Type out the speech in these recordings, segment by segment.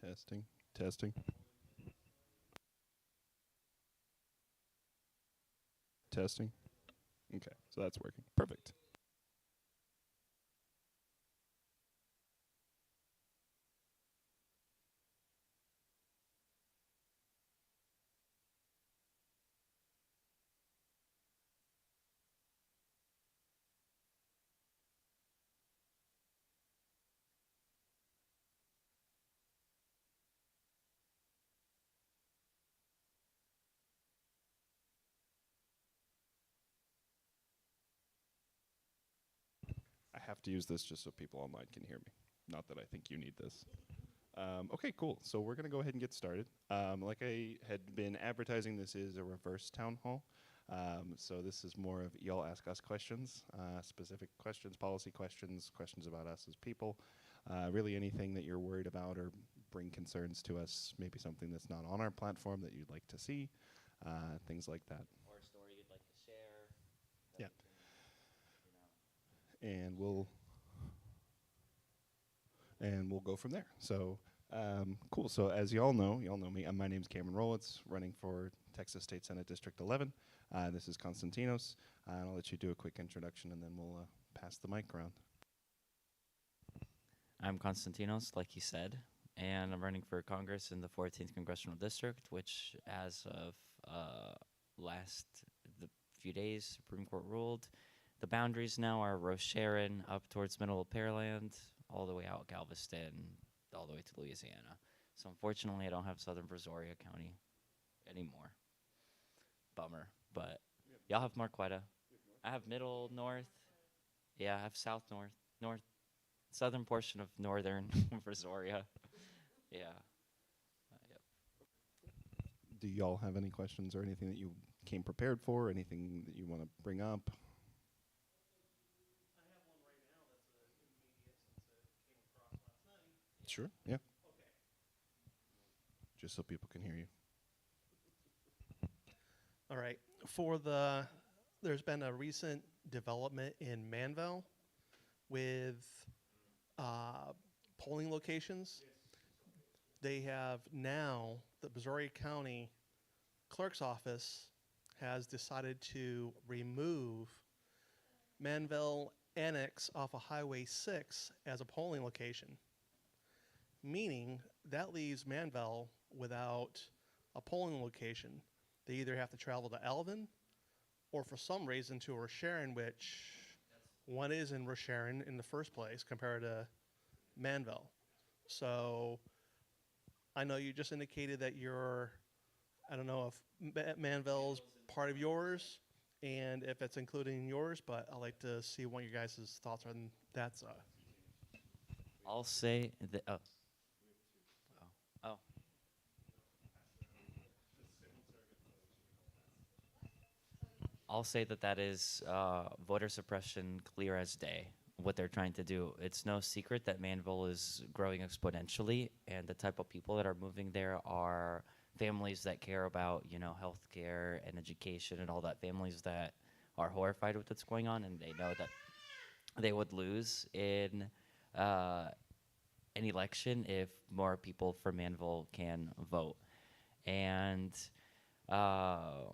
Testing, testing, testing. Okay, so that's working. Perfect. I have to use this just so people online can hear me. Not that I think you need this. Okay, cool. So we're going to go ahead and get started. Like I had been advertising, this is a reverse town hall. So this is more of y'all ask us questions, specific questions, policy questions, questions about us as people. Really anything that you're worried about or bring concerns to us, maybe something that's not on our platform that you'd like to see, things like that. Or a story you'd like to share. Yeah. You know. And we'll go from there. So, cool. So, as y'all know me. My name's Cameron Rolitz, running for Texas State Senate District 11. This is Konstantinos. I'll let you do a quick introduction, and then we'll pass the mic around. I'm Konstantinos, like he said, and I'm running for Congress in the 14th Congressional District, which, as of last the few days, Supreme Court ruled the boundaries now are Roche-Sharon up towards Middle of Pearland, all the way out Galveston, all the way to Louisiana. So unfortunately, I don't have Southern Brazoria County anymore. Bummer, but y'all have Marquetta. I have Middle, North. Yeah, I have South, North, North, southern portion of Northern Brazoria. Yeah. Yep. Do y'all have any questions or anything that you came prepared for? Anything that you want to bring up? Sure. Yeah. Just so people can hear you. All right. There's been a recent development in Manville with polling locations. They have now, the Brazoria County Clerk's Office has decided to remove Manville Annex off of Highway 6 as a polling location, meaning that leaves Manville without a polling location. They either have to travel to Alvin or for some reason to Roche-Sharon, which one is in Roche-Sharon in the first place compared to Manville. So I know you just indicated that I don't know if Manville's part of yours and if it's including yours, but I'd like to see what your guys' thoughts are on that. I'll say that. Oh. Oh. I'll say that that is voter suppression clear as day. What they're trying to do. It's no secret that Manville is growing exponentially, and the type of people that are moving there are families that care about, you know, healthcare and education and all that. Families that are horrified with what's going on, and they know that they would lose in uh, an election if more people from Manville can vote. And uh,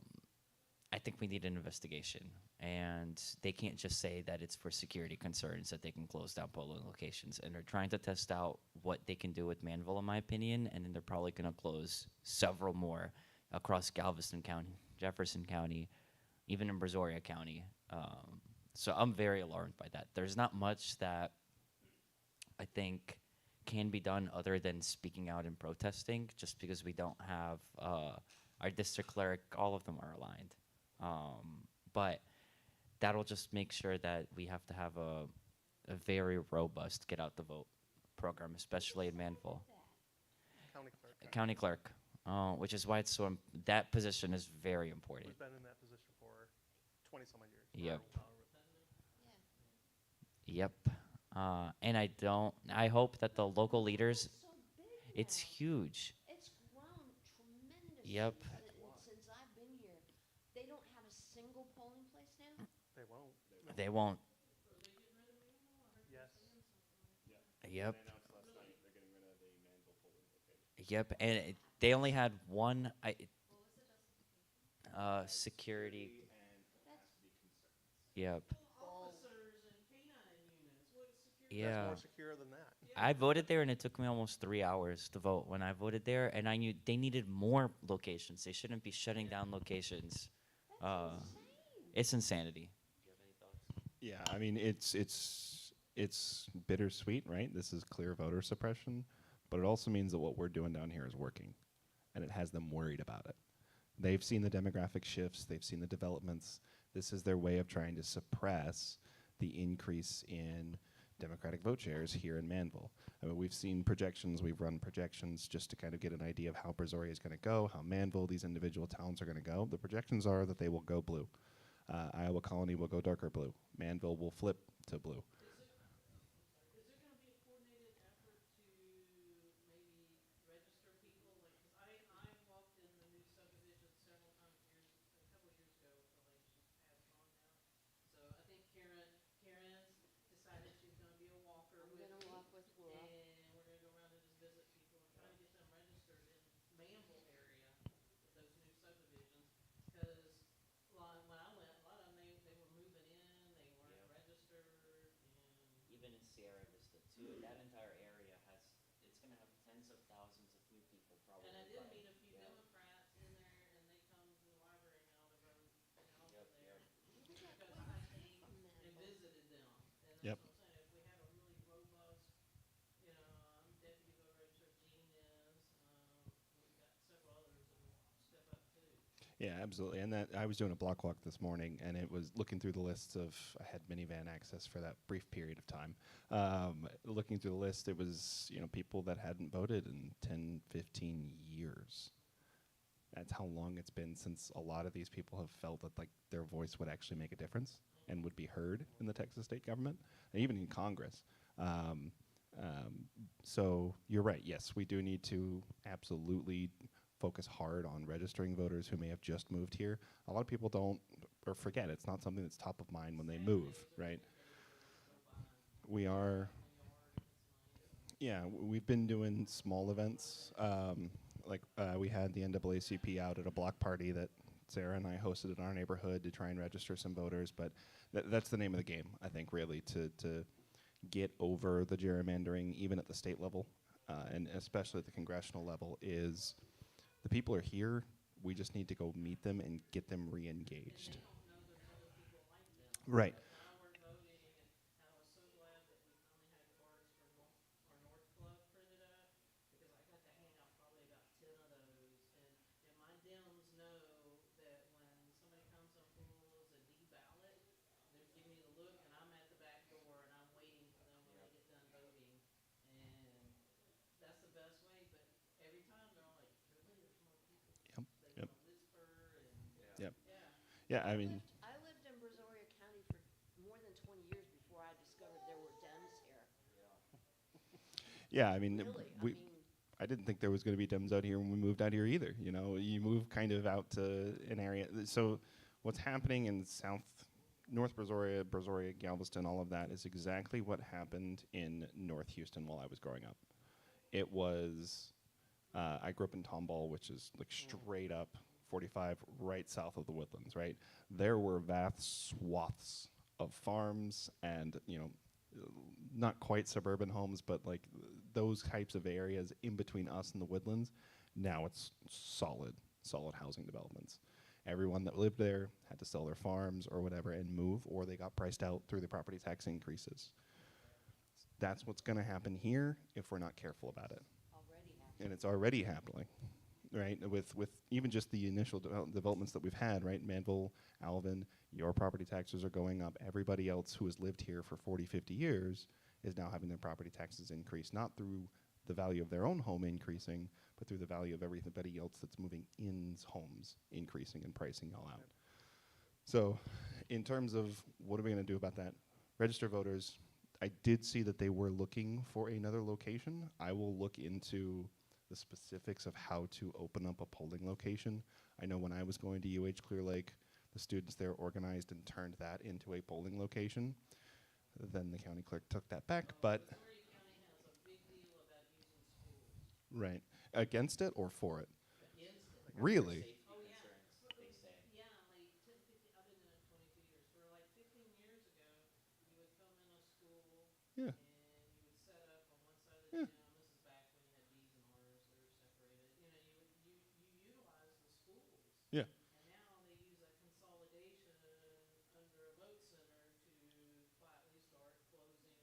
I think we need an investigation. And they can't just say that it's for security concerns that they can close down polling locations. And they're trying to test out what they can do with Manville, in my opinion. And then they're probably going to close several more across Galveston County, Jefferson County, even in Brazoria County. So I'm very alarmed by that. There's not much that I think can be done other than speaking out and protesting, just because we don't have our district clerk, all of them are aligned. But that'll just make sure that we have to have a very robust get out the vote program, especially in Manville. County clerk. County clerk, which is why it's so, that position is very important. Who's been in that position for 20 some odd years. Yep. Yep. And I hope that the local leaders, it's huge. It's grown tremendously. Yep. Since I've been here. They don't have a single polling place now? They won't. They won't. Yes. Yep. Yep, and they only had one security. Yep. That's Yeah. more secure than that. I voted there, and it took me almost 3 hours to vote when I voted there, and I knew they needed more locations. They shouldn't be shutting down locations. Uh, it's insanity. Yeah, I mean it's bittersweet, right? This is clear voter suppression, but it also means that what we're doing down here is working, and it has them worried about it. They've seen the demographic shifts, they've seen the developments. This is their way of trying to suppress the increase in Democratic vote shares here in Manville. I mean, we've seen projections, we've run projections just to kind of get an idea of how Brazoria is going to go, how Manville, these individual towns are going to go. The projections are that they will go blue. Iowa Colony will go darker blue. Manville will flip to blue. I'm gonna walk with Will. Even in Sierra Vista too, that entire area has it's gonna have tens of thousands of new people probably. Yep, yep. We live like 1 hour from Manville. Yep. Yeah, absolutely. And that I was doing a block walk this morning, and it was looking through the lists of. I had minivan access for that brief period of time. Looking through the list, it was people that hadn't voted in 10, 15 years. That's how long it's been since a lot of these people have felt that like their voice would actually make a difference and would be heard in the Texas state government and even in Congress. Um, so you're right. Yes, we do need to absolutely focus hard on registering voters who may have just moved here. A lot of people don't or forget it's not something that's top of mind when they move, right? We are, yeah, we've been doing small events. We had the NAACP out at a block party that Sarah and I hosted in our neighborhood to try and register some voters, but that's the name of the game, I think, really, to get over the gerrymandering, even at the state level, and especially at the congressional level, is the people are here. We just need to go meet them and get them re-engaged. Right. Yep. Yep. Yep. Yeah. I mean, I lived in Brazoria County for more than 20 years before I discovered there were Dems here. yeah. I mean, Really, I we. mean, I didn't think there was going to be Dems out here when we moved out here either. You move kind of out to an area. So, what's happening in North Brazoria, Brazoria, Galveston, all of that is exactly what happened in North Houston while I was growing up. It was. I grew up in Tomball, which is like straight up 45, right south of the Woodlands. Right, there were vast swaths of farms and not quite suburban homes, but like those types of areas in between us and the Woodlands. Now it's solid housing developments. Everyone that lived there had to sell their farms or whatever and move, or they got priced out through the property tax increases. That's what's going to happen here if we're not careful about it. already happened. And it's already happening, right? With even just the initial developments that we've had, right? Manville, Alvin, your property taxes are going up. Everybody else who has lived here for 40, 50 years is now having their property taxes increase, not through the value of their own home increasing, but through the value of everybody else that's moving in's homes increasing and pricing all out. So in terms of what are we going to do about that? Register voters, I did see that they were looking for another location. I will look into the specifics of how to open up a polling location. I know when I was going to UH Clear Lake, the students there organized and turned that into a polling location. Then the county clerk took that back, but right. against it or for it? Against it. Really? Yeah, like 10, 15, I've been in it 22 years. For like 15 years ago, you would come in a school Yeah. and you would set up on one side of Yeah. the gym. This is back when you had B's and R's, they were separated. You know, you utilize the schools. Yeah. And now they use that consolidation under a vote center to quietly start closing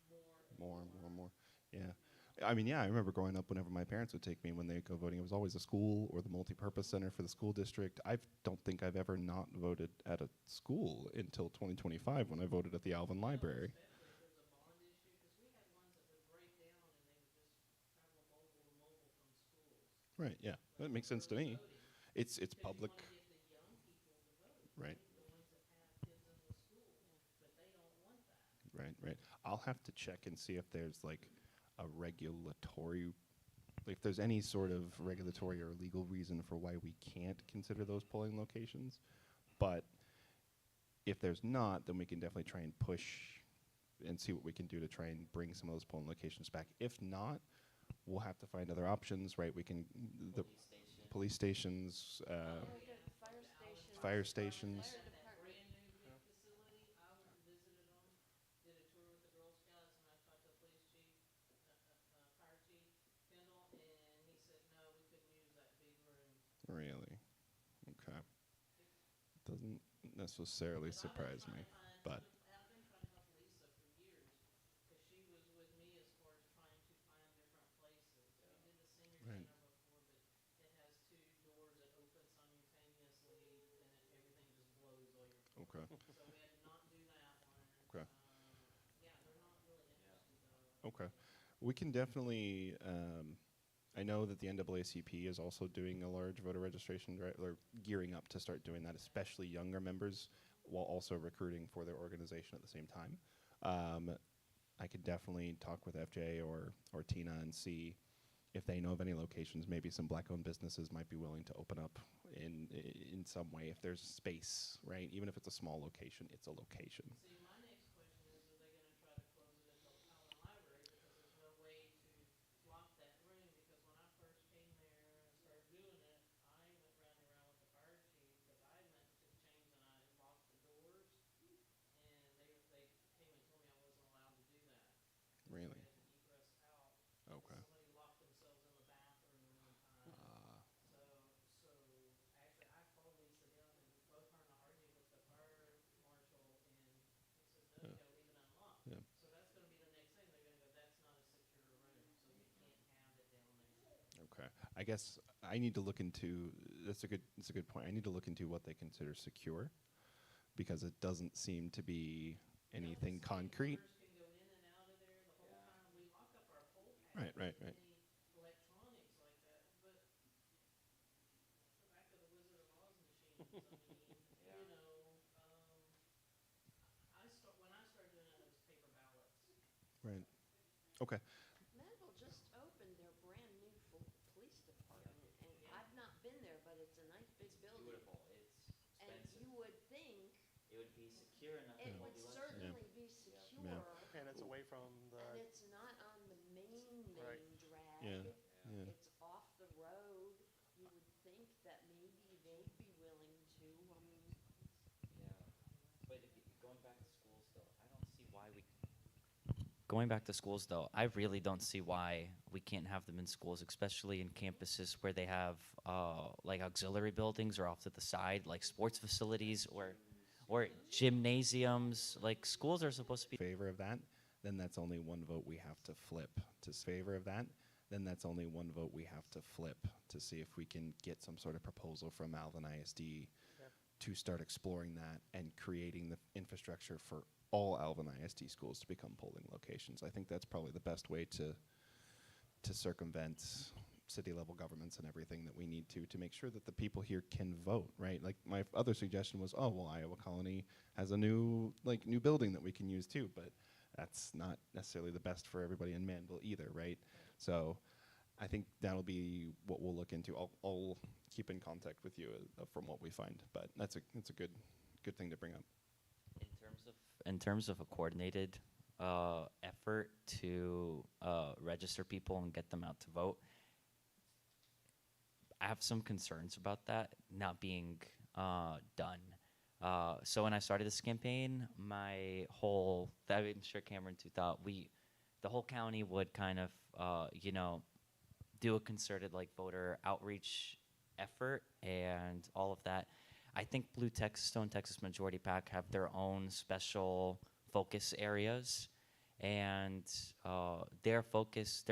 more and More and more and more. Yeah. You know. I mean, yeah, I remember growing up whenever my parents would take me when they would go voting, it was always a school or the multi-purpose center for the school district. I don't think I've ever not voted at a school until 2025 when I voted at the Alvin Library. Especially if there's a bond issue, because we had ones that would break down and they would just travel mobile to mobile from schools. Right, yeah. That makes sense to me. It's Because public. you want to get the young people to vote, Right. the ones that have kids in the school, but they don't want that. Right, right. I'll have to check and see if there's like a regulatory, if there's any sort of regulatory or legal reason for why we can't consider those polling locations. But if there's not, then we can definitely try and push and see what we can do to try and bring some of those polling locations back. If not, we'll have to find other options, right? We can, the police stations, Very good. Fire stations. fire stations. Fire That department. brand new big facility, I went and visited them, did a tour with the Girl Scouts, and I talked to the police chief, fire chief, Kendall, and he said, no, we couldn't use that big room. Really? Okay. Doesn't necessarily But I've been surprise trying me, to find- but I've been trying to help Lisa for years, because she was with me as far as trying to find different places. We did the senior Right. center before, but it has two doors that open simultaneously, and everything just blows all your. okay. So we had to not do that one. Okay. Yeah, they're not really interested though. Okay. We can definitely, I know that the NAACP is also doing a large voter registration drive, or gearing up to start doing that, especially younger members, while also recruiting for their organization at the same time. I could definitely talk with FJ or Tina and see if they know of any locations. Maybe some black-owned businesses might be willing to open up in some way if there's space, right? Even if it's a small location, it's a location. See, my next question is, are they gonna try to close it at the Allen Library, because there's no way to lock that room, because when I first came there and started doing it, I went round and round with the fire chief, because I went to change and I locked the doors, and they came and told me I wasn't allowed to do that. So Really? we had to egress out. Okay. Somebody locked themselves in the bathroom one time. So actually, I called Lisa down, and both her and I argued with the fire marshal, and he says, no, you Yeah. gotta leave it unlocked. Yeah. So that's gonna be the next thing, they're gonna go, that's not a secure room, so you can't have it down there. Okay. I guess I need to look into, that's a good point. I need to look into what they consider secure, because it doesn't seem to be anything concrete. Workers can go in and out of there the whole time, we lock up our poll Right, pad right, with right. any electronics like that, but the back of the Wizard of Oz machines, I mean, you know, when I started doing it, it was paper ballots. Right. Okay. Manville just opened their brand new police department, and I've not been there, but it's a nice big building. Beautiful. It's And expensive. you would think It would be secure enough it to would hold the election. certainly be secure, And it's away from and it's not on the main Right. drag. Yeah. Yeah. It's off the road. You would think that maybe they'd be willing to, Yeah, but if going back to schools though, I don't see why we. Going back to schools though, I really don't see why we can't have them in schools, especially in campuses where they have like auxiliary buildings or off to the side, like sports facilities or gymnasiums. Like schools are supposed to be. Favor of that, then that's only one vote we have to flip. Favor of that, then that's only one vote we have to flip to see if we can get some sort of proposal from Alvin ISD to start exploring that and creating the infrastructure for all Alvin ISD schools to become polling locations. I think that's probably the best way to circumvent city level governments and everything that we need to make sure that the people here can vote, right? Like my other suggestion was, oh, well, Iowa Colony has a new building that we can use too, but that's not necessarily the best for everybody in Manville either, right? So I think that'll be what we'll look into. I'll keep in contact with you from what we find, but that's a good thing to bring up. In terms of a coordinated effort to register people and get them out to vote, I have some concerns about that not being done. So when I started this campaign, my whole, I'm sure Cameron too thought the whole county would kind of, you know, do a concerted like voter outreach effort and all of that. I think Blue Texas, Stone Texas Majority PAC have their own special focus areas, and they're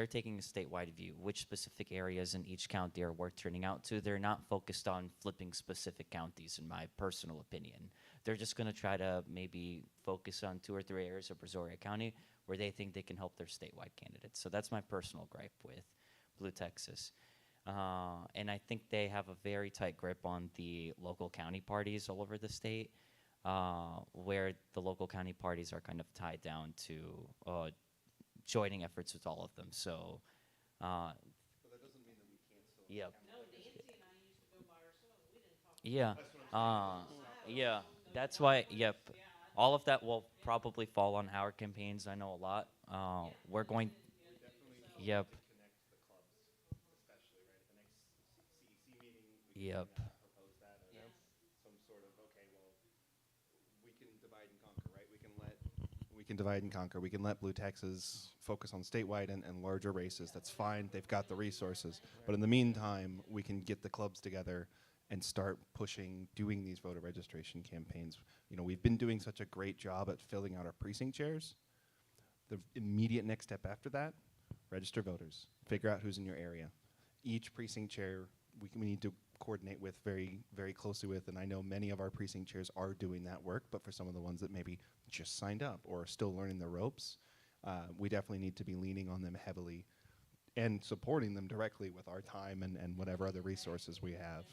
taking a statewide view, which specific areas in each county are worth turning out to. They're not focused on flipping specific counties, in my personal opinion. They're just going to try to maybe focus on 2 or 3 areas of Brazoria County where they think they can help their statewide candidates. So that's my personal gripe with Blue Texas. And I think they have a very tight grip on the local county parties all over the state, where the local county parties are kind of tied down to joining efforts with all of them. So, But that doesn't mean that we can't still. yep. No, Nancy and I used to go by ourselves. We didn't talk. Yeah. That's what I'm Yeah. That's why, yep. All of that will probably fall on our campaigns. I know a lot. We're going, yep. connect the clubs, especially right at the next CEC meeting. We Yep. can propose that as some sort of we can divide and conquer, right? We can divide and conquer. We can let Blue Texas focus on statewide and larger races. That's fine. They've got the resources. But in the meantime, we can get the clubs together and start pushing, doing these voter registration campaigns. You know, we've been doing such a great job at filling out our precinct chairs. The immediate next step after that, register voters. Figure out who's in your area. Each precinct chair we need to coordinate with very, very closely with, and I know many of our precinct chairs are doing that work, but for some of the ones that maybe just signed up or are still learning the ropes, we definitely need to be leaning on them heavily and supporting them directly with our time and whatever other resources we have.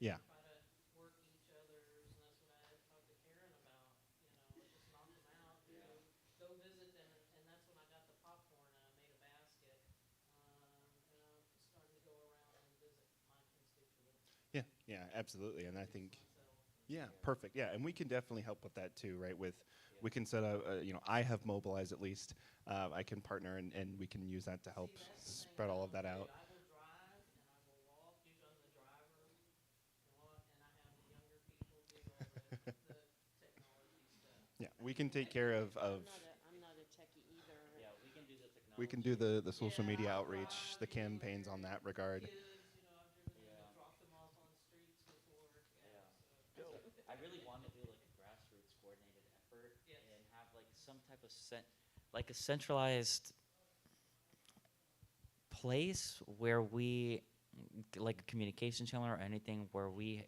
Yeah. Try to work each other's, and that's what I had talked to Karen about. You know, let's just knock them out. Go visit them, and that's when I got the popcorn and I made a basket. And I'm starting to go around and visit my constituents. Yeah, absolutely. And I think, Myself. yeah, perfect. Yeah, and we can definitely help with that too, right? We can set up, I have mobilized at least. I can partner and we can use that to help See, that's the thing spread all that of that I out. do. I will drive and I will walk. Usually I'm the driver, and I have the younger people do all the technology stuff. Yeah, we can take care of I'm not a techie either. Yeah, we can do the technology. we can do the social Yeah, media I'll outreach, drive, the campaigns on that regard. Kids, I've driven them Yeah. and dropped them off on streets before. Yeah. So. I really want to do like a grassroots coordinated effort Yes. and have like some type of like a centralized place where we like a communication channel or anything where we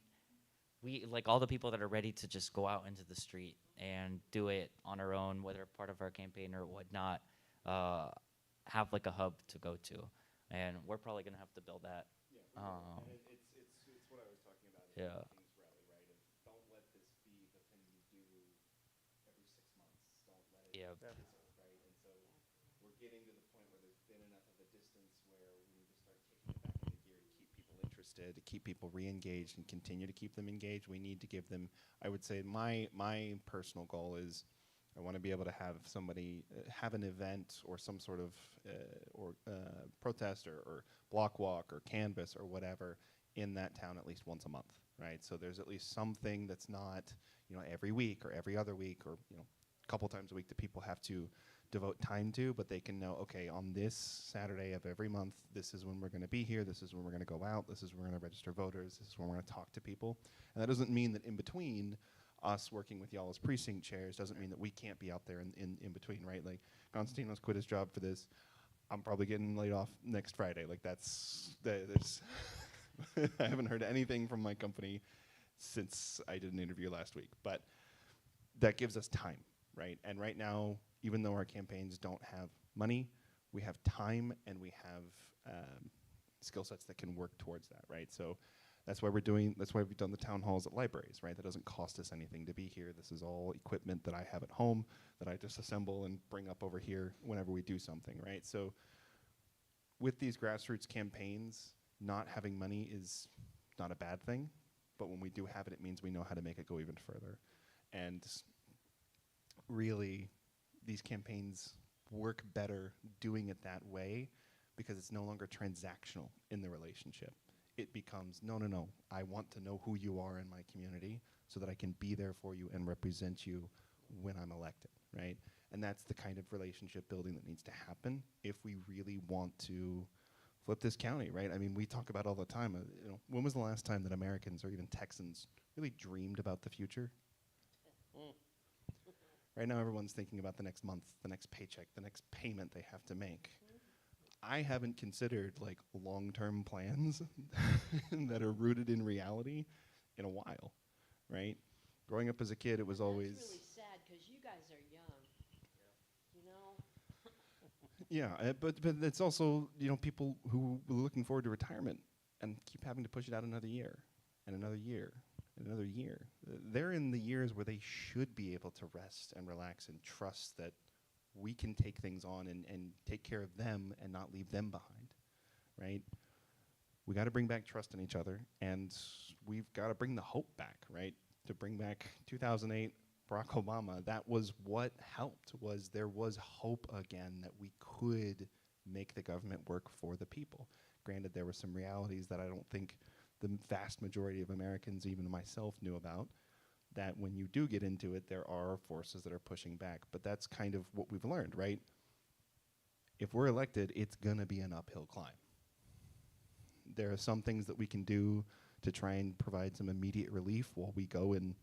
like all the people that are ready to just go out into the street and do it on our own, whether part of our campaign or whatnot, have like a hub to go to, and we're probably gonna have to build that. It's what I was talking about. Yeah. Kings Rally, right? Don't let this be the thing you do every 6 months. Don't let it Yeah. fizzle, right? And so we're getting to the point where there's been enough of a distance where we need to start kicking it back into gear to keep people interested, to keep people re-engaged, and continue to keep them engaged. We need to give them. I would say my personal goal is, I want to be able to have somebody have an event or some sort of protest or block walk or canvas or whatever in that town at least once a month, right? So there's at least something that's not, every week or every other week or, a couple times a week that people have to devote time to, but they can know, okay, on this Saturday of every month, this is when we're going to be here, this is when we're going to go out, this is when we're going to register voters, this is when we're going to talk to people. And that doesn't mean that in between us working with y'all as precinct chairs doesn't mean that we can't be out there in between, right? Like, Constantino's quit his job for this. I'm probably getting laid off next Friday. Like, there's I haven't heard anything from my company since I did an interview last week, but that gives us time, right? And right now, even though our campaigns don't have money, we have time and we have skill sets that can work towards that, right? So that's why we've done the town halls at libraries, right? That doesn't cost us anything to be here. This is all equipment that I have at home that I just assemble and bring up over here whenever we do something, right? So with these grassroots campaigns, not having money is not a bad thing, but when we do have it, it means we know how to make it go even further. And really, these campaigns work better doing it that way because it's no longer transactional in the relationship. It becomes, no, no, no, I want to know who you are in my community so that I can be there for you and represent you when I'm elected, right? And that's the kind of relationship building that needs to happen if we really want to flip this county, right? I mean, we talk about all the time, when was the last time that Americans or even Texans really dreamed about the future? Right now, everyone's thinking about the next month, the next paycheck, the next payment they have to make. I haven't considered like long-term plans that are rooted in reality in a while, right? Growing up as a kid, it was always That's really sad because you guys are young. You know? yeah, but it's also people who were looking forward to retirement and keep having to push it out another year and another year and another year. They're in the years where they should be able to rest and relax and trust that we can take things on and take care of them and not leave them behind, right? We got to bring back trust in each other, and we've got to bring the hope back, right? To bring back 2008 Barack Obama, that was what helped, was there was hope again that we could make the government work for the people. Granted, there were some realities that I don't think the vast majority of Americans, even myself, knew about, that when you do get into it, there are forces that are pushing back. But that's kind of what we've learned, right? If we're elected, it's going to be an uphill climb. There are some things that we can do to try and provide some immediate relief while we go and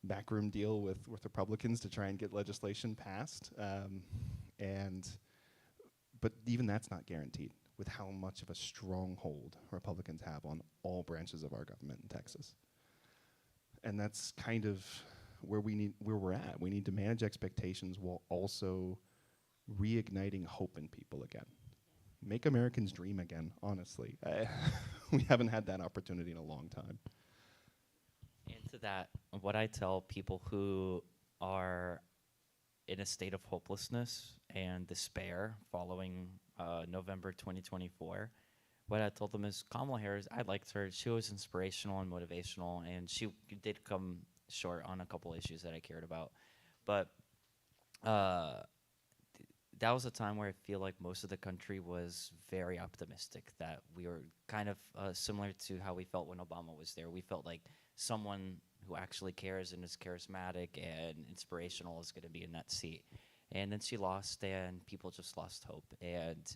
backroom deal with Republicans to try and get legislation passed. But even that's not guaranteed with how much of a stronghold Republicans have on all branches of our government in Texas. And that's kind of where we're at. We need to manage expectations while also reigniting hope in people again. Make Americans dream again, honestly. We haven't had that opportunity in a long time. And to that, what I tell people who are in a state of hopelessness and despair following November 2024, what I told them is Kamala Harris, I liked her. She was inspirational and motivational, and she did come short on a couple issues that I cared about. But that was a time where I feel like most of the country was very optimistic, that we were kind of similar to how we felt when Obama was there. We felt like someone who actually cares and is charismatic and inspirational is going to be in that seat. And then she lost, and people just lost hope. And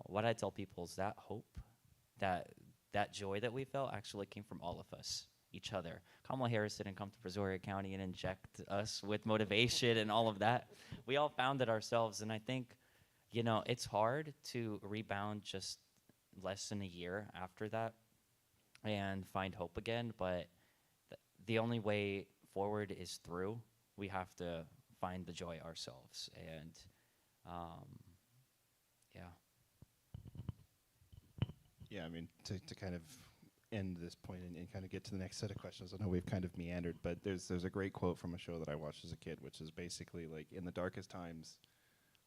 what I tell people is that hope, that joy that we felt actually came from all of us, each other. Kamala Harris didn't come to Brazoria County and inject us with motivation and all of that. We all found it ourselves, and I think, it's hard to rebound just less than a year after that and find hope again, but the only way forward is through. We have to find the joy ourselves, and yeah. Yeah, I mean, to kind of end this point and kind of get to the next set of questions. I know we've kind of meandered, but there's a great quote from a show that I watched as a kid, which is basically like, in the darkest times,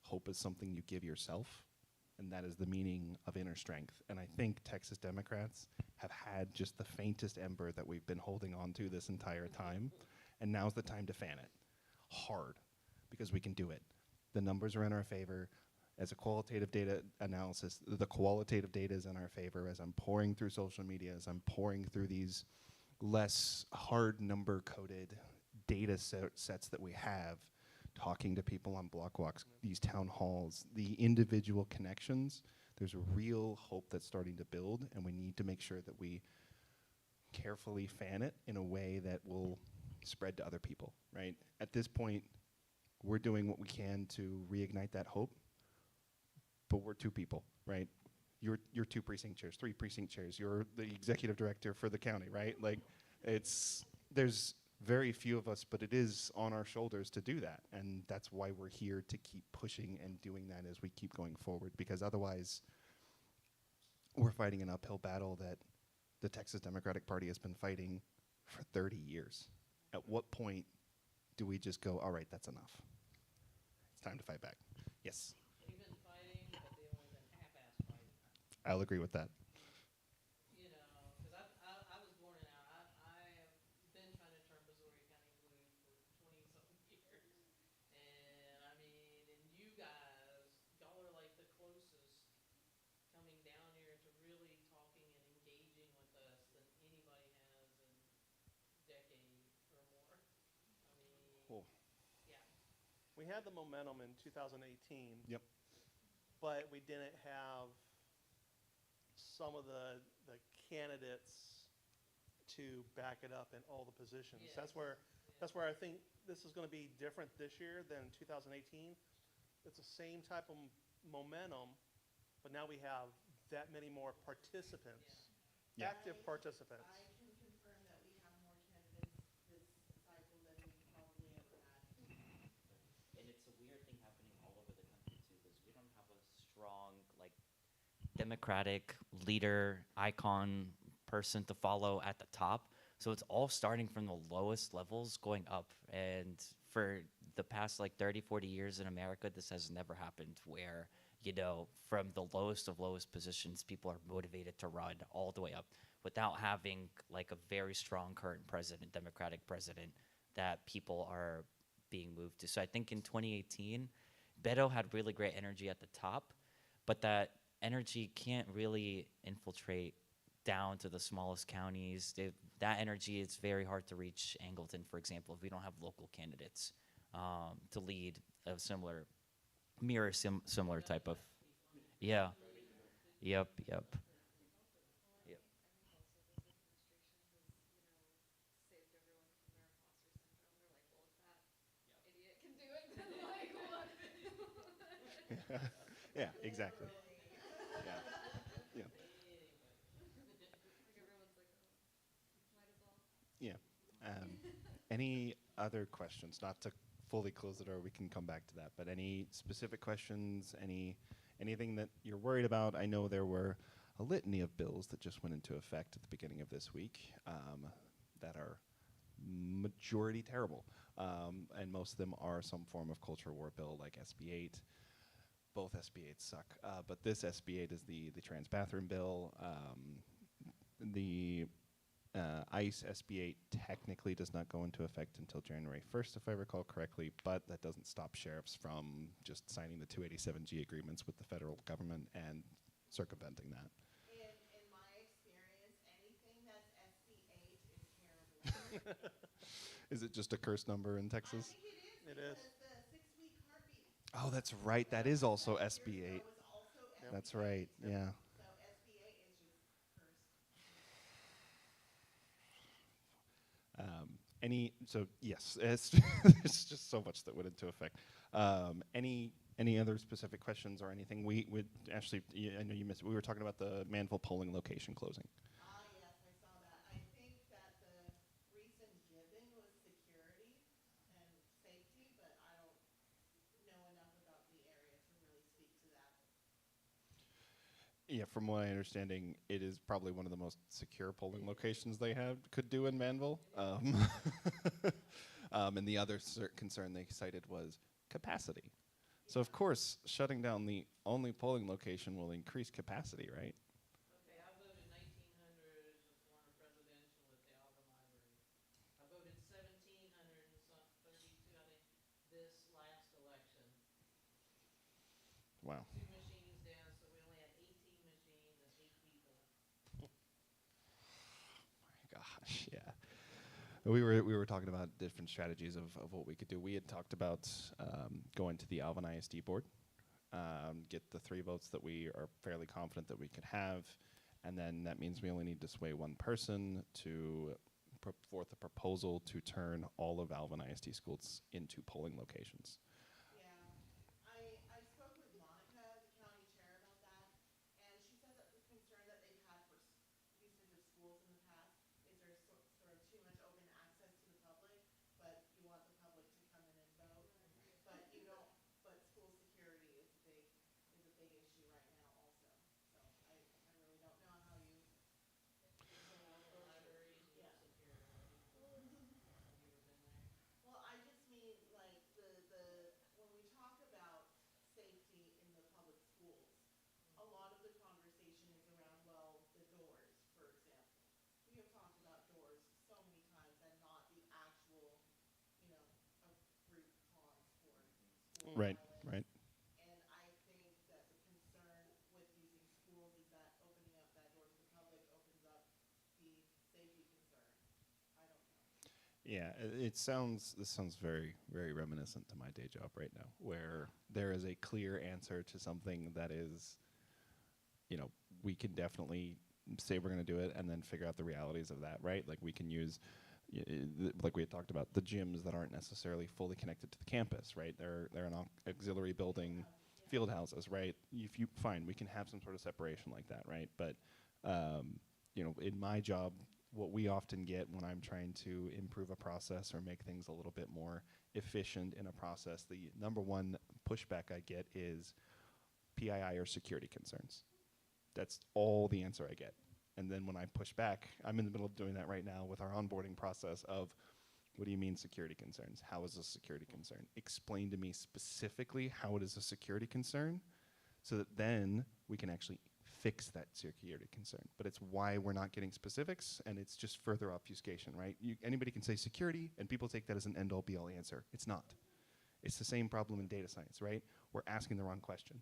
hope is something you give yourself, and that is the meaning of inner strength. And I think Texas Democrats have had just the faintest ember that we've been holding on to this entire time, and now's the time to fan it hard, because we can do it. The numbers are in our favor. As a qualitative data analysis, the qualitative data is in our favor. As I'm pouring through social media, as I'm pouring through these less hard number-coded data sets that we have, talking to people on block walks, these town halls, the individual connections, there's a real hope that's starting to build, and we need to make sure that we carefully fan it in a way that will spread to other people, right? At this point, we're doing what we can to reignite that hope, but we're two people, right? You're 2 precinct chairs, 3 precinct chairs. You're the executive director for the county, right? Like, there's very few of us, but it is on our shoulders to do that. And that's why we're here, to keep pushing and doing that as we keep going forward, because otherwise we're fighting an uphill battle that the Texas Democratic Party has been fighting for 30 years. At what point do we just go, all right, that's enough? It's time to fight back. Yes? They've been fighting, but they've only been half-ass fighting. I'll agree with that. Because I was born in I have been trying to turn Brazoria County blue for 20-something years. And I mean, and you guys, y'all are like the closest Oh. Yeah. We had the momentum in 2018. Yep. But we didn't have some of the candidates to back it up in all the positions. Yes. That's where I think this is going to be different this year than 2018. It's the same type of momentum, but now we have that many more participants, Yeah. active participants. I can confirm that we have more candidates this cycle than we probably ever had. And it's a weird thing happening all over the country too, because we don't have a strong like democratic leader, icon person to follow at the top. So it's all starting from the lowest levels going up. And for the past like 30, 40 years in America, this has never happened where, you know, from the lowest of lowest positions, people are motivated to run all the way up without having like a very strong current president, Democratic president, that people are being moved to. So I think in 2018, Beto had really great energy at the top, but that energy can't really infiltrate down to the smallest counties. That energy is very hard to reach Angleton, for example, if we don't have local candidates to lead a similar, similar type of, yeah, yep, yep. Yep. I think also this administration has, saved everyone from their imposter syndrome. They're like, well, if that idiot can do it, then like what? Yeah, exactly. Yeah. Yeah. Like everyone's like, oh, might as well. Yeah. Any other questions? Not to fully close the door, we can come back to that. But any specific questions? Anything that you're worried about? I know there were a litany of bills that just went into effect at the beginning of this week that are majority terrible, and most of them are some form of culture war bill, like SB 8. Both SB 8s suck, but this SB 8 is the trans bathroom bill. The ICE SB 8 technically does not go into effect until January 1st, if I recall correctly, but that doesn't stop sheriffs from just signing the 287G agreements with the federal government and circumventing that. In my experience, anything that's SB8 is terrible. Is it just a curse number in I Texas? think it is It is. because the 6-week heartbeat. Oh, that's right. That is also SB 8. Was also Yep. That's right. SB8. Yeah. So SB8 is just cursed. Yes, it's, it's just so much that went into effect. Any other specific questions or anything? We would actually, I know you missed. We were talking about the Manville polling location closing. Ah, yes, I saw that. I think that the reason given was security and safety, but I don't know enough about the area to really speak to that. Yeah, from what I understanding, it is probably one of the most secure polling locations they could do in Manville. And the other concern they cited was capacity. So of course, shutting down the only polling location will increase capacity, right? Okay, I voted 1900 as a former presidential at the Alva Library. I voted 1732, I think, this last election. Wow. 2 machines down, so we only had 18 machines and 8 people. Gosh, yeah. We were talking about different strategies of what we could do. We had talked about going to the Alvin ISD board, get the 3 votes that we are fairly confident that we could have, and then that means we only need to sway one person to put forth a proposal to turn all of Alvin ISD schools into polling locations. Yeah, I spoke with Monica, the county chair, about that, and she said that the concern that they've had for usage of schools in the past is there's sort of too much open access to the public, but you want the public to come in and vote, but you don't. But school security is a big issue right now also. So I really don't know how you. The Alva Library is real secure, right? Have you ever been there? Well, I just mean like when we talk about safety in the public schools, a lot of the conversation is around, well, the doors, for example. We have talked about doors so many times and not the actual, root cause for school Right, violence. right. And I think that the concern with using schools is that opening up that door to the public opens up the safety concern. I don't know. Yeah, this sounds very, very reminiscent to my day job right now, where there is a clear answer to something that is, we can definitely say we're going to do it and then figure out the realities of that, right? Like we can use, like we had talked about, the gyms that aren't necessarily fully connected to the campus, right? They're an auxiliary building, field houses, right? If you fine, we can have some sort of separation like that, right? But in my job, what we often get when I'm trying to improve a process or make things a little bit more efficient in a process, the number one pushback I get is PII or security concerns. That's all the answer I get. And then when I push back, I'm in the middle of doing that right now with our onboarding process of, what do you mean security concerns? How is a security concern? Explain to me specifically how it is a security concern so that then we can actually fix that security concern. But it's why we're not getting specifics, and it's just further obfuscation, right? Anybody can say security, and people take that as an end-all be-all answer. It's not. It's the same problem in data science, right? We're asking the wrong question.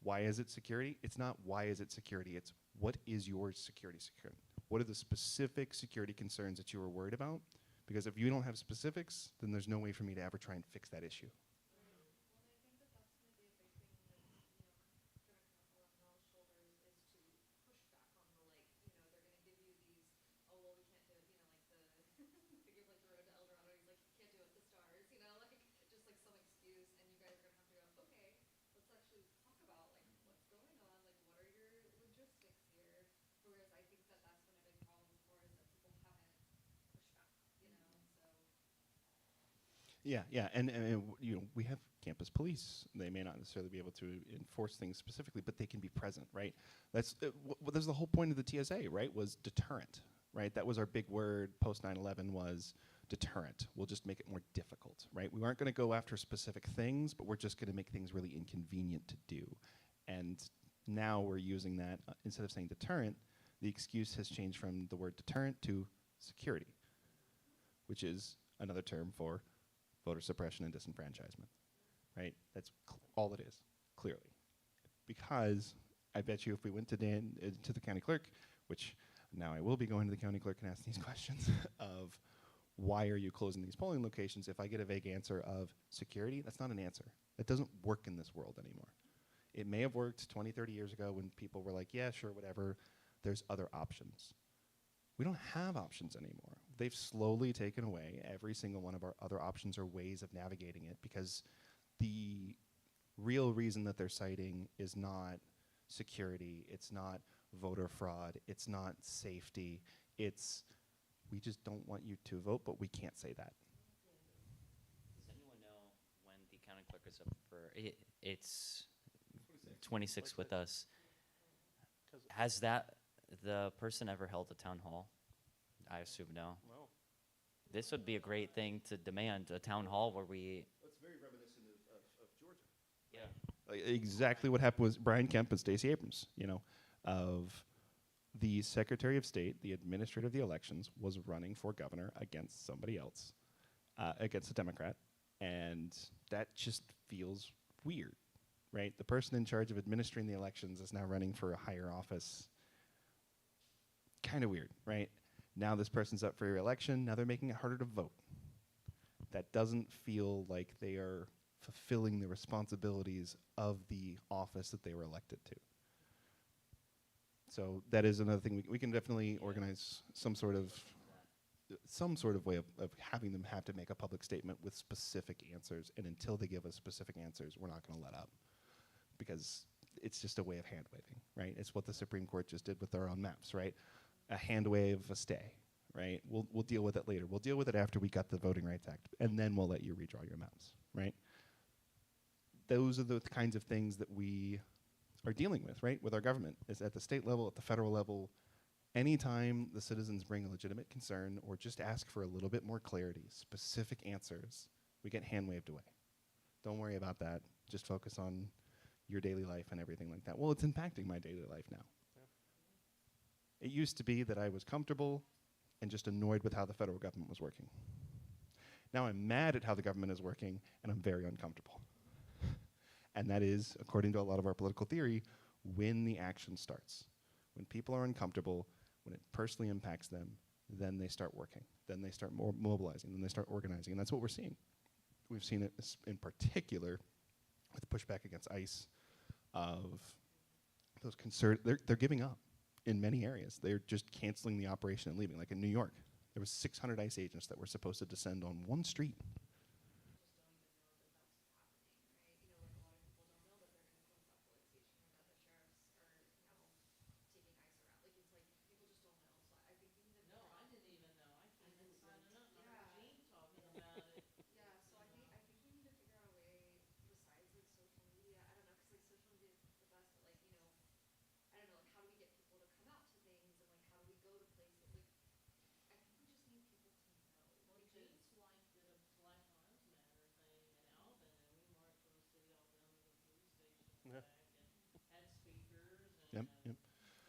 Why is it security? It's not why is it security, it's what is your security concern? What are the specific security concerns that you are worried about? Because if you don't have specifics, then there's no way for me to ever try and fix that issue. Yeah, and we have campus police. They may not necessarily be able to enforce things specifically, but they can be present, right? That's the whole point of the TSA, right? Was deterrent, right? That was our big word post 9/11 was deterrent. We'll just make it more difficult, right? We aren't going to go after specific things, but we're just going to make things really inconvenient to do. And now we're using that instead of saying deterrent, the excuse has changed from the word deterrent to security, which is another term for voter suppression and disenfranchisement, right? That's all it is, clearly. Because I bet you if we went to to the county clerk, which now I will be going to the county clerk and ask these questions of why are you closing these polling locations? If I get a vague answer of security, that's not an answer. That doesn't work in this world anymore. It may have worked 20, 30 years ago when people were like, yeah, sure, whatever. There's other options. We don't have options anymore. They've slowly taken away every single one of our other options or ways of navigating it because the real reason that they're citing is not security, it's not voter fraud, it's not safety, it's we just don't want you to vote, but we can't say that. Does anyone know when the county clerk is up for it's 26 with us? Has the person ever held a town hall? I assume no. No. This would be a great thing to demand, a town hall where we... That's very reminiscent of Georgia. Yeah. Exactly what happened was Brian Kemp and Stacey Abrams, of the Secretary of State, the administrator of the elections, was running for governor against somebody else, against a Democrat, and that just feels weird, right? The person in charge of administering the elections is now running for a higher office. Kind of weird, right? Now this person's up for re-election, now they're making it harder to vote. That doesn't feel like they are fulfilling the responsibilities of the office that they were elected to. So that is another thing. We can definitely organize some sort of way of having them have to make a public statement with specific answers, and until they give us specific answers, we're not going to let up. Because it's just a way of hand-waving, right? It's what the Supreme Court just did with their own maps, right? A hand wave, a stay, right? We'll deal with it later. We'll deal with it after we got the Voting Rights Act, and then we'll let you redraw your maps, right? Those are the kinds of things that we are dealing with, right? With our government, is at the state level, at the federal level. Anytime the citizens bring a legitimate concern or just ask for a little bit more clarity, specific answers, we get hand waved away. Don't worry about that. Just focus on your daily life and everything like that. Well, it's impacting my daily life now. It used to be that I was comfortable and just annoyed with how the federal government was working. Now I'm mad at how the government is working, and I'm very uncomfortable. And that is, according to a lot of our political theory, when the action starts. When people are uncomfortable, when it personally impacts them, then they start working. then they start mobilizing, then they start organizing, and that's what we're seeing. We've seen it in particular with pushback against ICE, of those they're giving up in many areas. They're just canceling the operation and leaving. Like in New York, there was 600 ICE agents that were supposed to descend on one street. No, I didn't even know. I came in signing up, and I heard Gene talking about it. Yeah, so I think we need to figure out a way besides like social media. I don't know, because like social media is the best, but like I don't know, like how do we get people to come out to things and like how do we go to places? Like I think we just need people to know. Well, Like Gene did a Black Lives Matter thing in Alvin, and we marched from the city all down to the police station Yeah. back, and had speakers, Yep, and yep.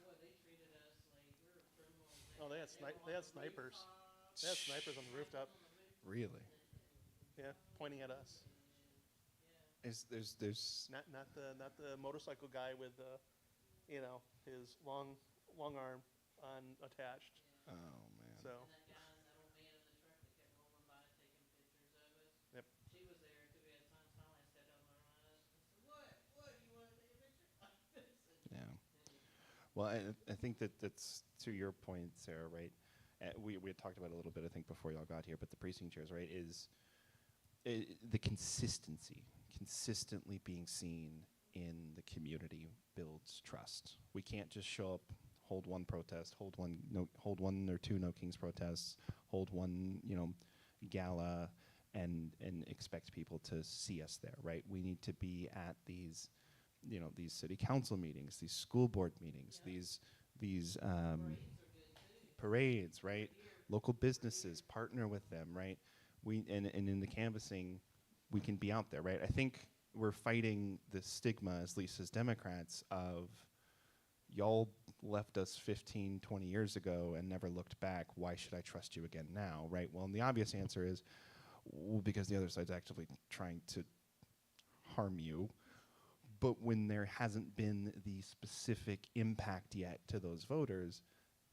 boy, they treated us like we were criminals. Oh, they had were on the snipers. rooftop, They had snipers on the snipers rooftop. on the roof, Really? Yeah, pointing at us. and yeah. There's Not the motorcycle guy with his long arm unattached. oh man. So And that guy, that old man in the truck that kept rolling by taking pictures of us. Yep. She was there too. We had time. Finally, I stepped out and learned on us. I said, "What? What? You want to take a picture?" Yeah. Well, I think that's to your point, Sarah, right? We had talked about it a little bit, I think, before y'all got here, but the precinct chairs, right, is the consistently being seen in the community builds trust. We can't just show up, hold one protest, hold one or two No Kings protests, hold one, gala, and expect people to see us there, right? We need to be at these city council meetings, these school board meetings, these parades, right? Local businesses partner with them, right? And in the canvassing, we can be out there, right? I think we're fighting the stigma, at least as Democrats, of y'all left us 15, 20 years ago and never looked back. Why should I trust you again now, right? Well, and the obvious answer is, well, because the other side's actively trying to harm you. But when there hasn't been the specific impact yet to those voters,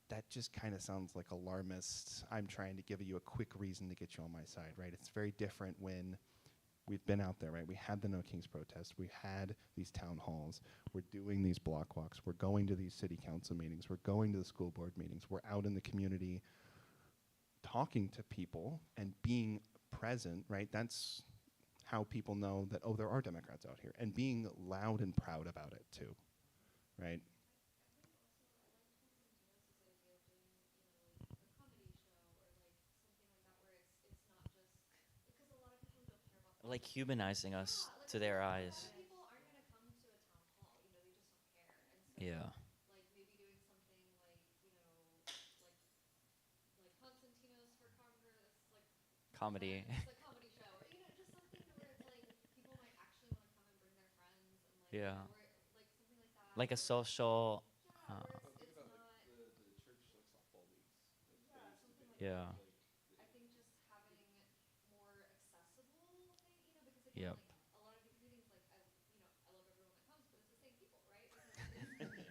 that just kind of sounds like alarmist. I'm trying to give you a quick reason to get you on my side, right? It's very different when we've been out there, right? We had the No Kings protest. We had these town halls. We're doing these block walks. We're going to these city council meetings. We're going to the school board meetings. We're out in the community talking to people and being present, right? That's how people know that, oh, there are Democrats out here, and being loud and proud about it too, right? Like humanizing us to their eyes. people aren't gonna come to a town hall, they just don't care. And so Yeah. like maybe doing something like Constantinos for Congress, like Comedy. it's a comedy show, or just something where it's like people might actually want to come and bring their friends and like Yeah. or like something like that. Like a or- social. yeah, Uh, where it's not the church like softball leagues. yeah, something like yeah. that. I think just having more accessible thing, because Yep. again, like a lot of these meetings, like I love everyone that comes, but it's the same people, right? Because it's, really,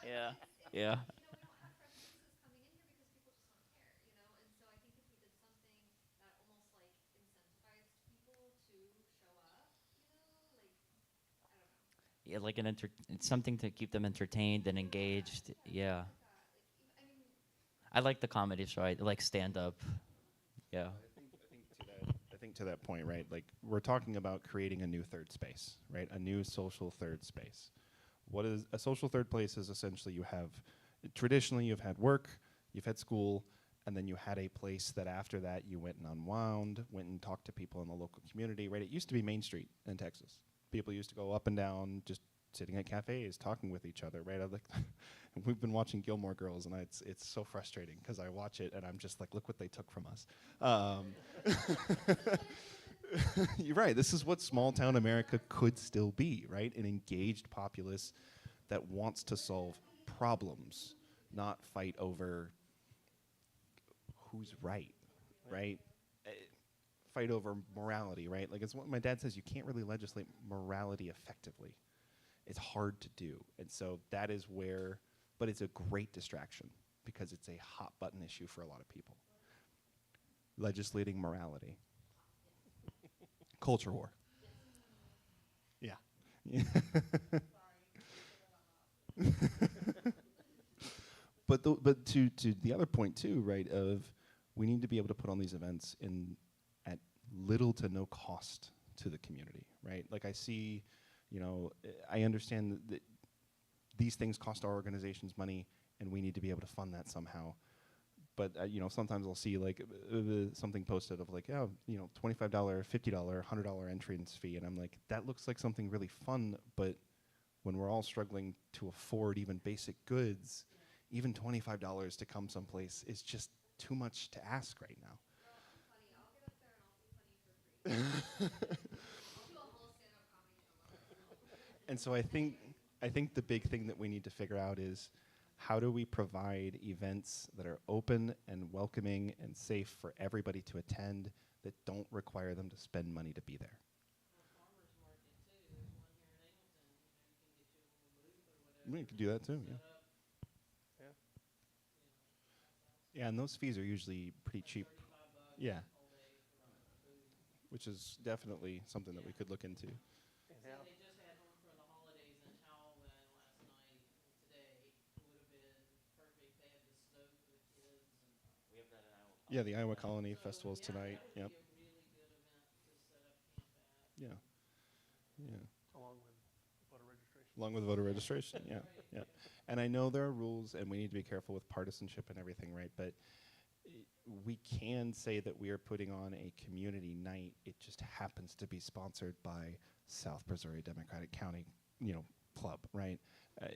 Yeah. it's, Yeah. we don't have fresh faces coming in here because people just don't care, And so I think if we did something that almost like incentivized people to show up, like I don't know. Yeah, like it's something to keep them entertained and engaged. Yeah. Like that. Like I mean, I like the comedy show. I like stand up. Yeah. I think to that point, right? Like we're talking about creating a new third space, right? A new social third space. What is a social third place? Is essentially traditionally you've had work, you've had school, and then you had a place that after that you went and unwound, went and talked to people in the local community, right? It used to be Main Street in Texas. People used to go up and down, just sitting at cafes, talking with each other, right? We've been watching Gilmore Girls, and it's so frustrating because I watch it and I'm just like, look what they took from us. You're right. This is what small town America could still be, right? An engaged populace that wants to solve problems, not fight over who's right, right? Fight over morality, right? Like it's what my dad says, you can't really legislate morality effectively. It's hard to do. And so that is where, but it's a great distraction because it's a hot button issue for a lot of people. legislating morality. Culture war. Yeah. But to the other point too, right? Of we need to be able to put on these events in at little to no cost to the community, right? Like I see, I understand that these things cost our organizations money, and we need to be able to fund that somehow. But sometimes I'll see like something posted of like, oh, $25, $50, $100 entrance fee, and I'm like, that looks like something really fun, but when we're all struggling to afford even basic goods, even $25 to come someplace is just too much to ask right now. Girl, I'm funny. I'll get up there and I'll be funny for free. I'll do a whole stand-up comedy show by myself. And so I think the big thing that we need to figure out is how do we provide events that are open and welcoming and safe for everybody to attend that don't require them to spend money to be there. Farmers market too, there's one here in Angleton, you can get you a little booth or whatever. We could do that too, yeah. Set up, Yeah. Yeah, and those fees are usually pretty cheap, $35 Yeah. all day for a booth. which is definitely something that we could look into. And See, how, they just had home for the holidays in Howland last night and today. It would have been perfect. They had the snow for the kids and. We have that in Iowa. Yeah, the Iowa Colony So, Festival's yeah, tonight. that Yep. would be a really good event to set up camp at. Yeah. Yeah. along with voter registration. Along with voter registration, yeah, yeah. And I know there are rules, and we need to be careful with partisanship and everything, right? But we can say that we are putting on a community night. It just happens to be sponsored by South Missouri Democratic County, club, right?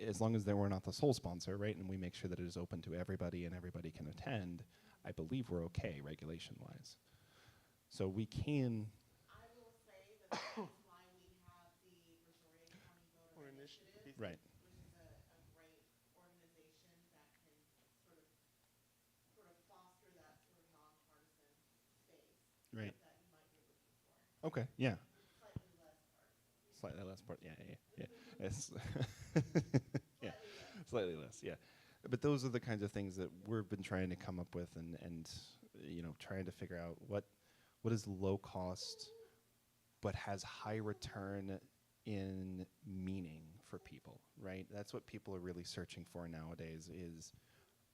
As long as we're not the sole sponsor, right, and we make sure that it is open to everybody and everybody can attend, I believe we're okay regulation-wise. So we can. I will say that that's why we have the Missouri County Or Voter initiative. Initiative, Right. which is a great organization that can sort of foster that sort of nonpartisan space Right. that you might be looking for. Okay. Yeah. Slightly less partisan. Slightly less part. Yeah. Yes. Yeah. Slightly less. Yeah. But those are the kinds of things that we've been trying to come up with, and trying to figure out what is low cost, but has high return in meaning for people. Right. That's what people are really searching for nowadays: is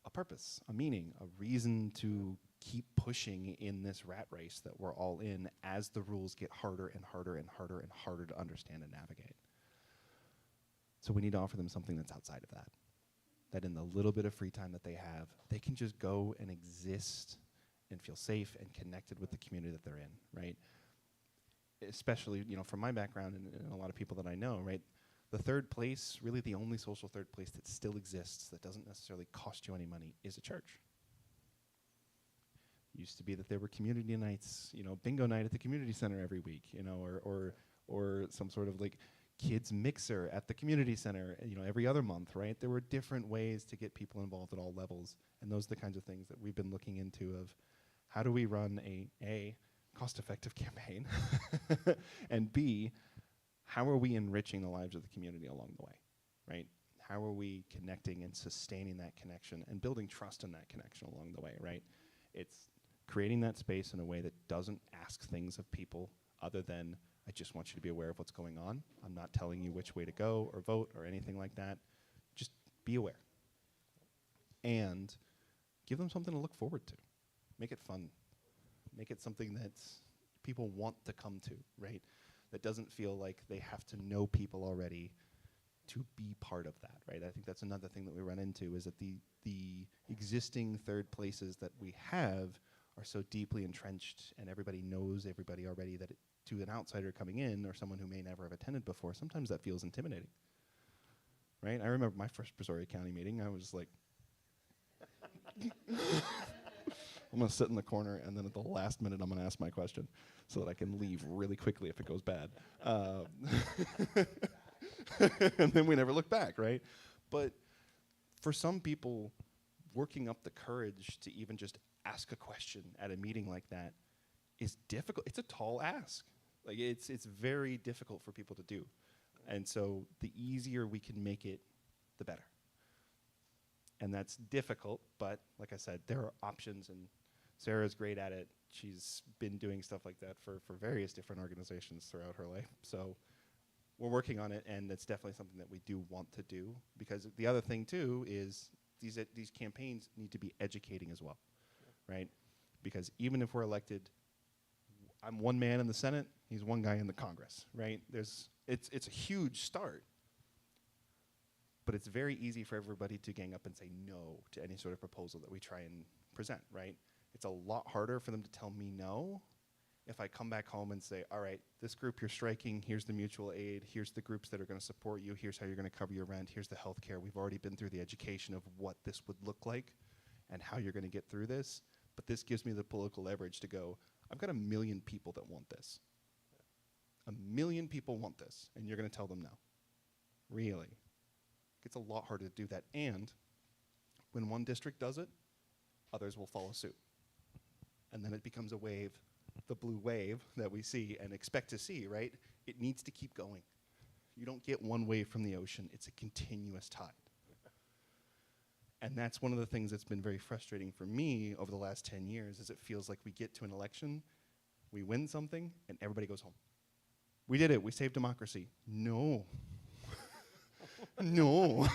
a purpose, a meaning, a reason to keep pushing in this rat race that we're all in as the rules get harder and harder and harder and harder to understand and navigate. So we need to offer them something that's outside of that in the little bit of free time that they have, they can just go and exist and feel safe and connected with the community that they're in, right? Especially, from my background and a lot of people that I know, right? The third place, really the only social third place that still exists that doesn't necessarily cost you any money, is a church. Used to be that there were community nights, bingo night at the community center every week, or some sort of like kids mixer at the community center, every other month, right? There were different ways to get people involved at all levels, and those are the kinds of things that we've been looking into of how do we run a cost-effective campaign, and B, how are we enriching the lives of the community along the way, right? How are we connecting and sustaining that connection and building trust in that connection along the way, right? It's creating that space in a way that doesn't ask things of people other than, I just want you to be aware of what's going on. I'm not telling you which way to go or vote or anything like that. Just be aware. And give them something to look forward to. Make it fun. Make it something that people want to come to, right? That doesn't feel like they have to know people already to be part of that, right? I think that's another thing that we run into, is that the existing third places that we have are so deeply entrenched and everybody knows everybody already that to an outsider coming in or someone who may never have attended before, sometimes that feels intimidating, right? I remember my first Brazoria County meeting, I was like, I'm going to sit in the corner, and then at the last minute, I'm going to ask my question so that I can leave really quickly if it goes bad. And then we never look back, right? But for some people, working up the courage to even just ask a question at a meeting like that is difficult. It's a tall ask. Like it's very difficult for people to do. And so the easier we can make it, the better. And that's difficult, but like I said, there are options, and Sarah's great at it. she's been doing stuff like that for various different organizations throughout her life. So we're working on it, and it's definitely something that we do want to do, because the other thing too is these campaigns need to be educating as well, right? Because even if we're elected, I'm one man in the Senate, he's one guy in the Congress, right? It's a huge start, but it's very easy for everybody to gang up and say no to any sort of proposal that we try and present, right? It's a lot harder for them to tell me no if I come back home and say, all right, this group you're striking, here's the mutual aid, here's the groups that are going to support you, here's how you're going to cover your rent, here's the health care. We've already been through the education of what this would look like and how you're going to get through this. But this gives me the political leverage to go, I've got 1 million people that want this. 1 million people want this, and you're going to tell them no. Really? It's a lot harder to do that. And when one district does it, others will follow suit. And then it becomes a wave, the blue wave that we see and expect to see, right? It needs to keep going. You don't get one wave from the ocean. It's a continuous tide. And that's one of the things that's been very frustrating for me over the last 10 years is it feels like we get to an election, we win something, and everybody goes home. We did it. We saved democracy. No. No.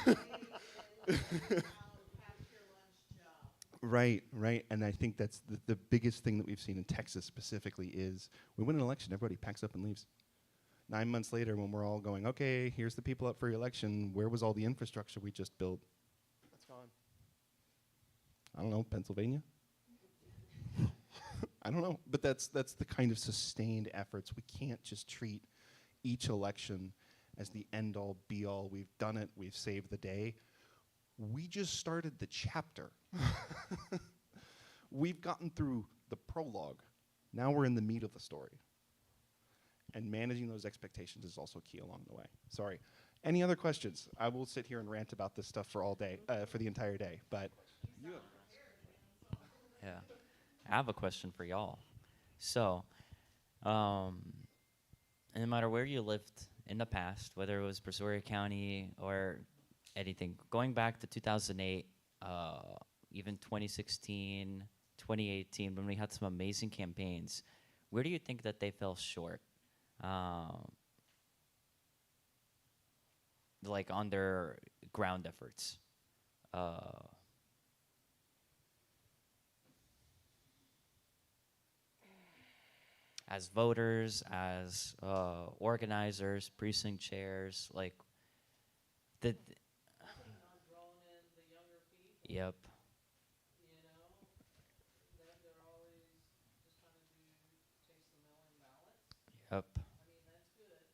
Right. And I think that's the biggest thing that we've seen in Texas specifically is we win an election, everybody packs up and leaves. 9 months later, when we're all going, okay, here's the people up for election, where was all the infrastructure we just built? That's gone. I don't know, Pennsylvania? I don't know, but that's the kind of sustained efforts. We can't just treat each election as the end-all, be-all. We've done it, we've saved the day. We just started the chapter. We've gotten through the prologue. Now we're in the meat of the story. And managing those expectations is also key along the way. Sorry. Any other questions? I will sit here and rant about this stuff for all day, for the entire day, but you have Yeah. I have a question for y'all. So, no matter where you lived in the past, whether it was Brazoria County or anything, going back to 2008, even 2016, 2018, when we had some amazing campaigns, where do you think that they fell short? Like on their ground efforts? As voters, as organizers, precinct chairs, like the. Not drawing in the younger people. Yep. You know, that they're always just trying to chase the mail-in ballots. Yep. I mean, that's good.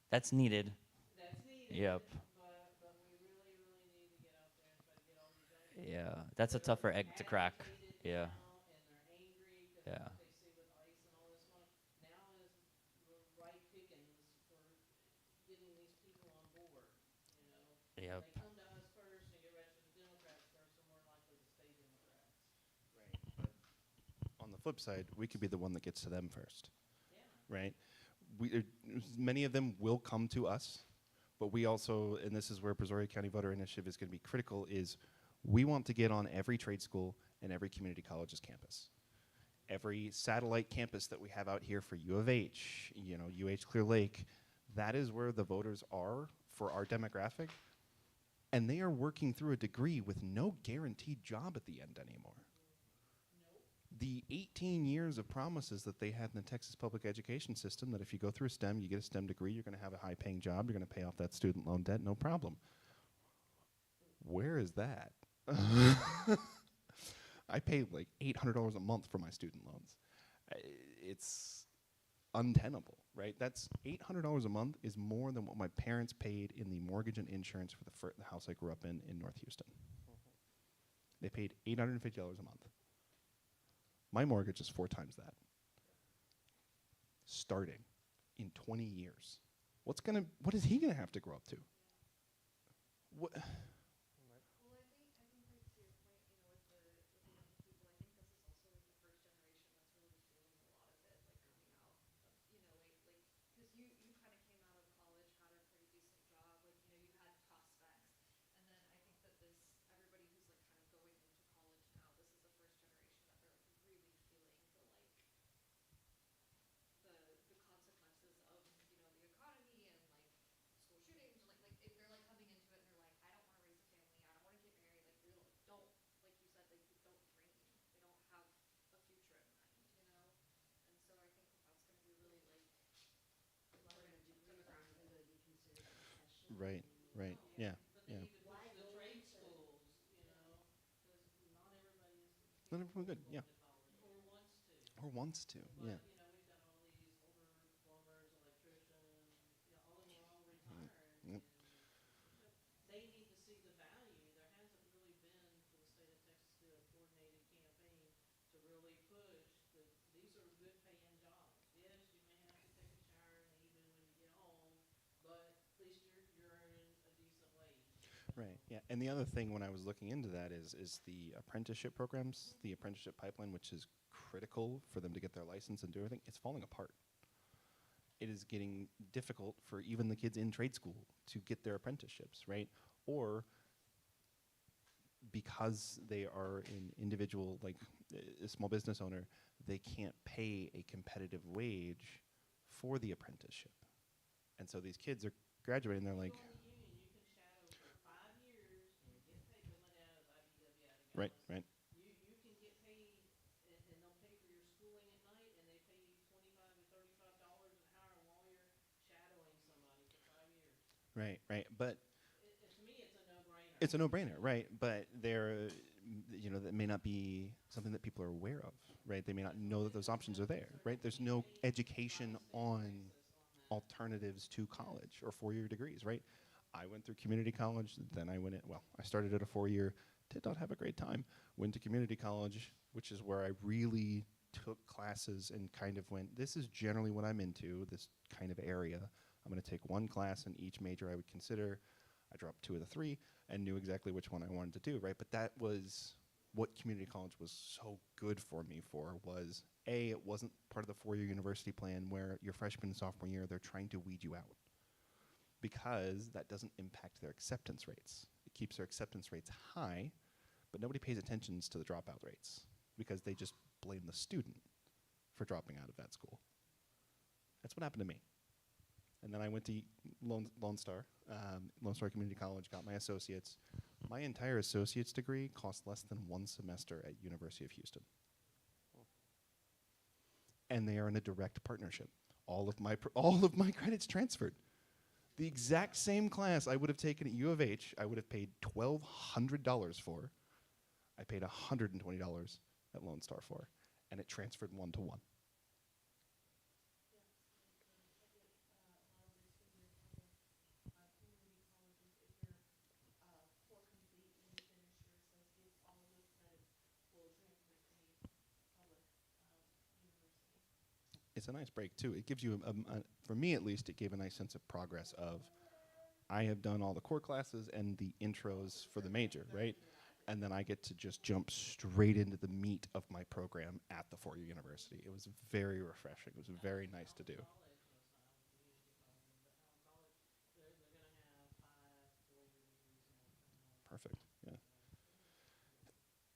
That's needed. That's needed. Yep. But we really, really need to get out there and try to get all these young people. Yeah. That's a that are tougher egg to crack. agitated Yeah. now, and they're angry 'cause Yeah. what they see with ICE and all this money. Now is the right pickings for getting these people on board, you know. Yep. If they come to us first and get registered as Democrats first, they're more likely to stay Democrats. on the flip side, we could be the one that gets to them first, Yeah. right? Many of them will come to us, but we also, and this is where Brazoria County Voter Initiative is going to be critical, is we want to get on every trade school and every community college's campus. Every satellite campus that we have out here for U of H, you know, UH Clear Lake, that is where the voters are for our demographic, and they are working through a degree with no guaranteed job at the end anymore. The 18 years of promises that they had in the Texas public education system, that if you go through STEM, you get a STEM degree, you're going to have a high-paying job, you're going to pay off that student loan debt, no problem. Where is that? I pay like $800 a month for my student loans. It's untenable, right? That's $800 a month is more than what my parents paid in the mortgage and insurance for the house I grew up in North Houston. They paid $850 a month. My mortgage is 4 times that. Starting in 20 years. What is he gonna have to grow up to? What? Well, I think like to your point, with the young people, I think this is also like the first generation that's really feeling a lot of it, like coming out of, because you kind of came out of college, had a pretty decent job, like you had prospects, and then I think that everybody who's like kind of going into college now, this is the first generation that they're like really right, right. Yeah, But yeah. they need to Why push the go trade into, schools, because not everybody is Not capable everyone of good. Yeah, going to college or wants to. or wants to. Yeah. But, you know, we've got all these older plumbers, electricians, you know, all of them are all Mm, retired, yep. and they need to see the value. There hasn't really been, for the state of Texas, to do a coordinated campaign to really push that these are good paying jobs. Yes, you may have to take a shower in the evening when you get home, but at least you're earning a decent wage. Right. Yeah. And the other thing when I was looking into that is the apprenticeship programs, the apprenticeship pipeline, which is critical for them to get their license and do everything. It's falling apart. It is getting difficult for even the kids in trade school to get their apprenticeships, right? Or because they are an individual, like a small business owner, they can't pay a competitive wage for the apprenticeship. And so these kids are graduating, they're like, Go in the union, you can shadow for 5 years and get paid, because my dad was IBW out of right, Galveston. right, You can get paid, and they'll pay for your schooling at night, and they pay you $25 to $35 an hour while you're shadowing somebody for 5 years. right, right. But To me, it's a no-brainer. it's a no-brainer, right? But there, you know, that may not be something that people are aware of, right? They may not know that those options are there, right? There's no education on alternatives to college or four-year degrees, right? I went through community college, then I went in, well, I started at a four-year, did not have a great time, went to community college, which is where I really took classes and kind of went, this is generally what I'm into, this kind of area. I'm going to take one class in each major I would consider. I dropped two of the three and knew exactly which one I wanted to do, right? But that was what community college was so good for me for was, A, it wasn't part of the four-year university plan where your freshman and sophomore year, they're trying to weed you out because that doesn't impact their acceptance rates. It keeps their acceptance rates high, but nobody pays attention to the dropout rates because they just blame the student for dropping out of that school. That's what happened to me. And then I went to Lone Star Community College, got my associates. My entire associate's degree cost less than one semester at University of Houston. And they are in a direct partnership. All of my credits transferred. The exact same class I would have taken at U of H, I would have paid $1,200 for. I paid $120 at Lone Star for, and it transferred 1-to-1. For complete when you finish your associates, all of those credits will transfer to public university. It's a nice break too. It gives you, for me at least, it gave a nice sense of progress of, I have done all the core classes and the intros for the major, right? And then I get to just jump straight into the meat of my program at the four-year university. It was very refreshing. It was very nice to do. College, most not community college, but Allen College, they're going to have 5 4-year degrees in it coming up. Perfect. Yeah.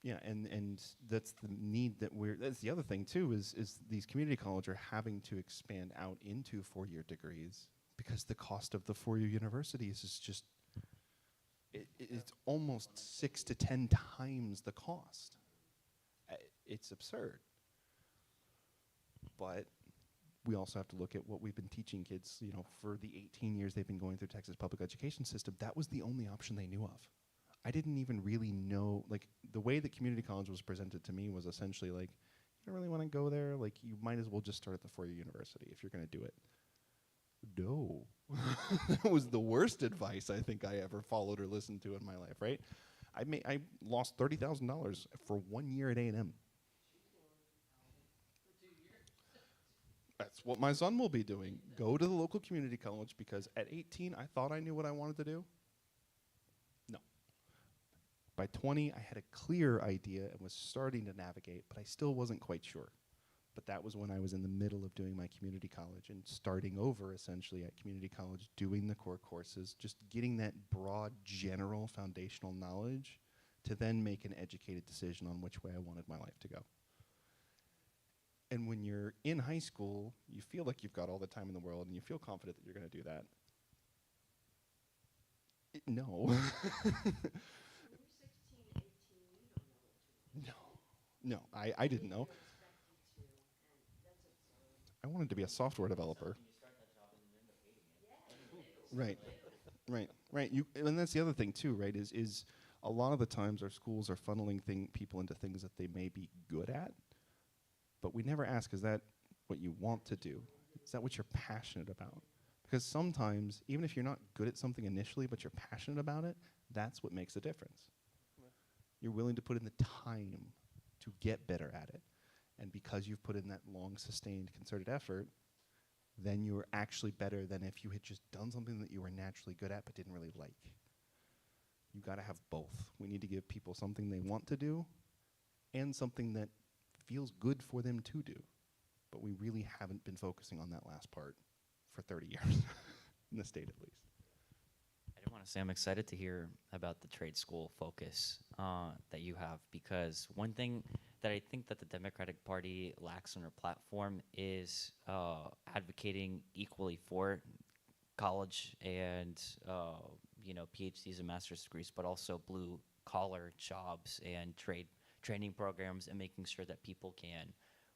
Yeah, and that's the need that's the other thing too is these community college are having to expand out into four-year degrees because the cost of the four-year universities is just it's almost 6 to 10 times the cost. It's absurd. But we also have to look at what we've been teaching kids, you know, for the 18 years they've been going through Texas public education system. That was the only option they knew of. I didn't even really know, like, the way that community college was presented to me was essentially like, you don't really want to go there, like, you might as well just start at the four-year university if you're going to do it. No. That was the worst advice I think I ever followed or listened to in my life, right? I lost $30,000 for 1 year at A&M. For 2 years. That's what my son will be doing. Go to the local community college because at 18, I thought I knew what I wanted to do. No. By 20, I had a clear idea and was starting to navigate, but I still wasn't quite sure. But that was when I was in the middle of doing my community college and starting over essentially at community college, doing the core courses, just getting that broad general foundational knowledge to then make an educated decision on which way I wanted my life to go. And when you're in high school, you feel like you've got all the time in the world and you feel confident that you're going to do that. No. when you're 16, 18, you don't know what you want. No, I didn't know. They're expected to, and that's absurd. I wanted to be a software developer. You start that job and you end up hating it. Yeah, you do. Right. You do. Right, right. And that's the other thing too, right? Is a lot of the times our schools are funneling people into things that they may be good at, but we never ask, is that what you want to do? Is that what you're passionate about? Because sometimes, even if you're not good at something initially, but you're passionate about it, that's what makes a difference. You're willing to put in the time to get better at it. And because you've put in that long, sustained, concerted effort, then you're actually better than if you had just done something that you were naturally good at but didn't really like. You got to have both. We need to give people something they want to do and something that feels good for them to do. But we really haven't been focusing on that last part for 30 years, in the state at least. I do want to say I'm excited to hear about the trade school focus that you have, because one thing that I think that the Democratic Party lacks on their platform is advocating equally for college and PhDs and master's degrees, but also blue collar jobs and training programs, and making sure that people can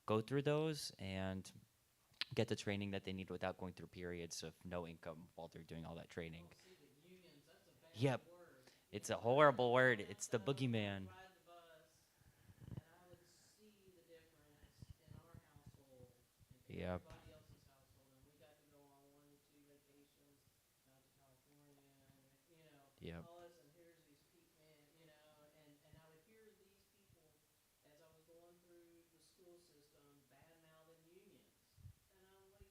go through those and get the training that they need without going through periods of no income while they're doing all that training. Oh, see, the unions, that's a bad Yep. word. It's a horrible word. It's the I would boogeyman. ride the bus, and I would see the difference in our household and Yep. everybody else's household, and we got to go on 1 to 2 vacations out to California, and Yep. all this, and here's these people, and I would hear these people as I was going through the school system bad mouthing unions, and I'm like,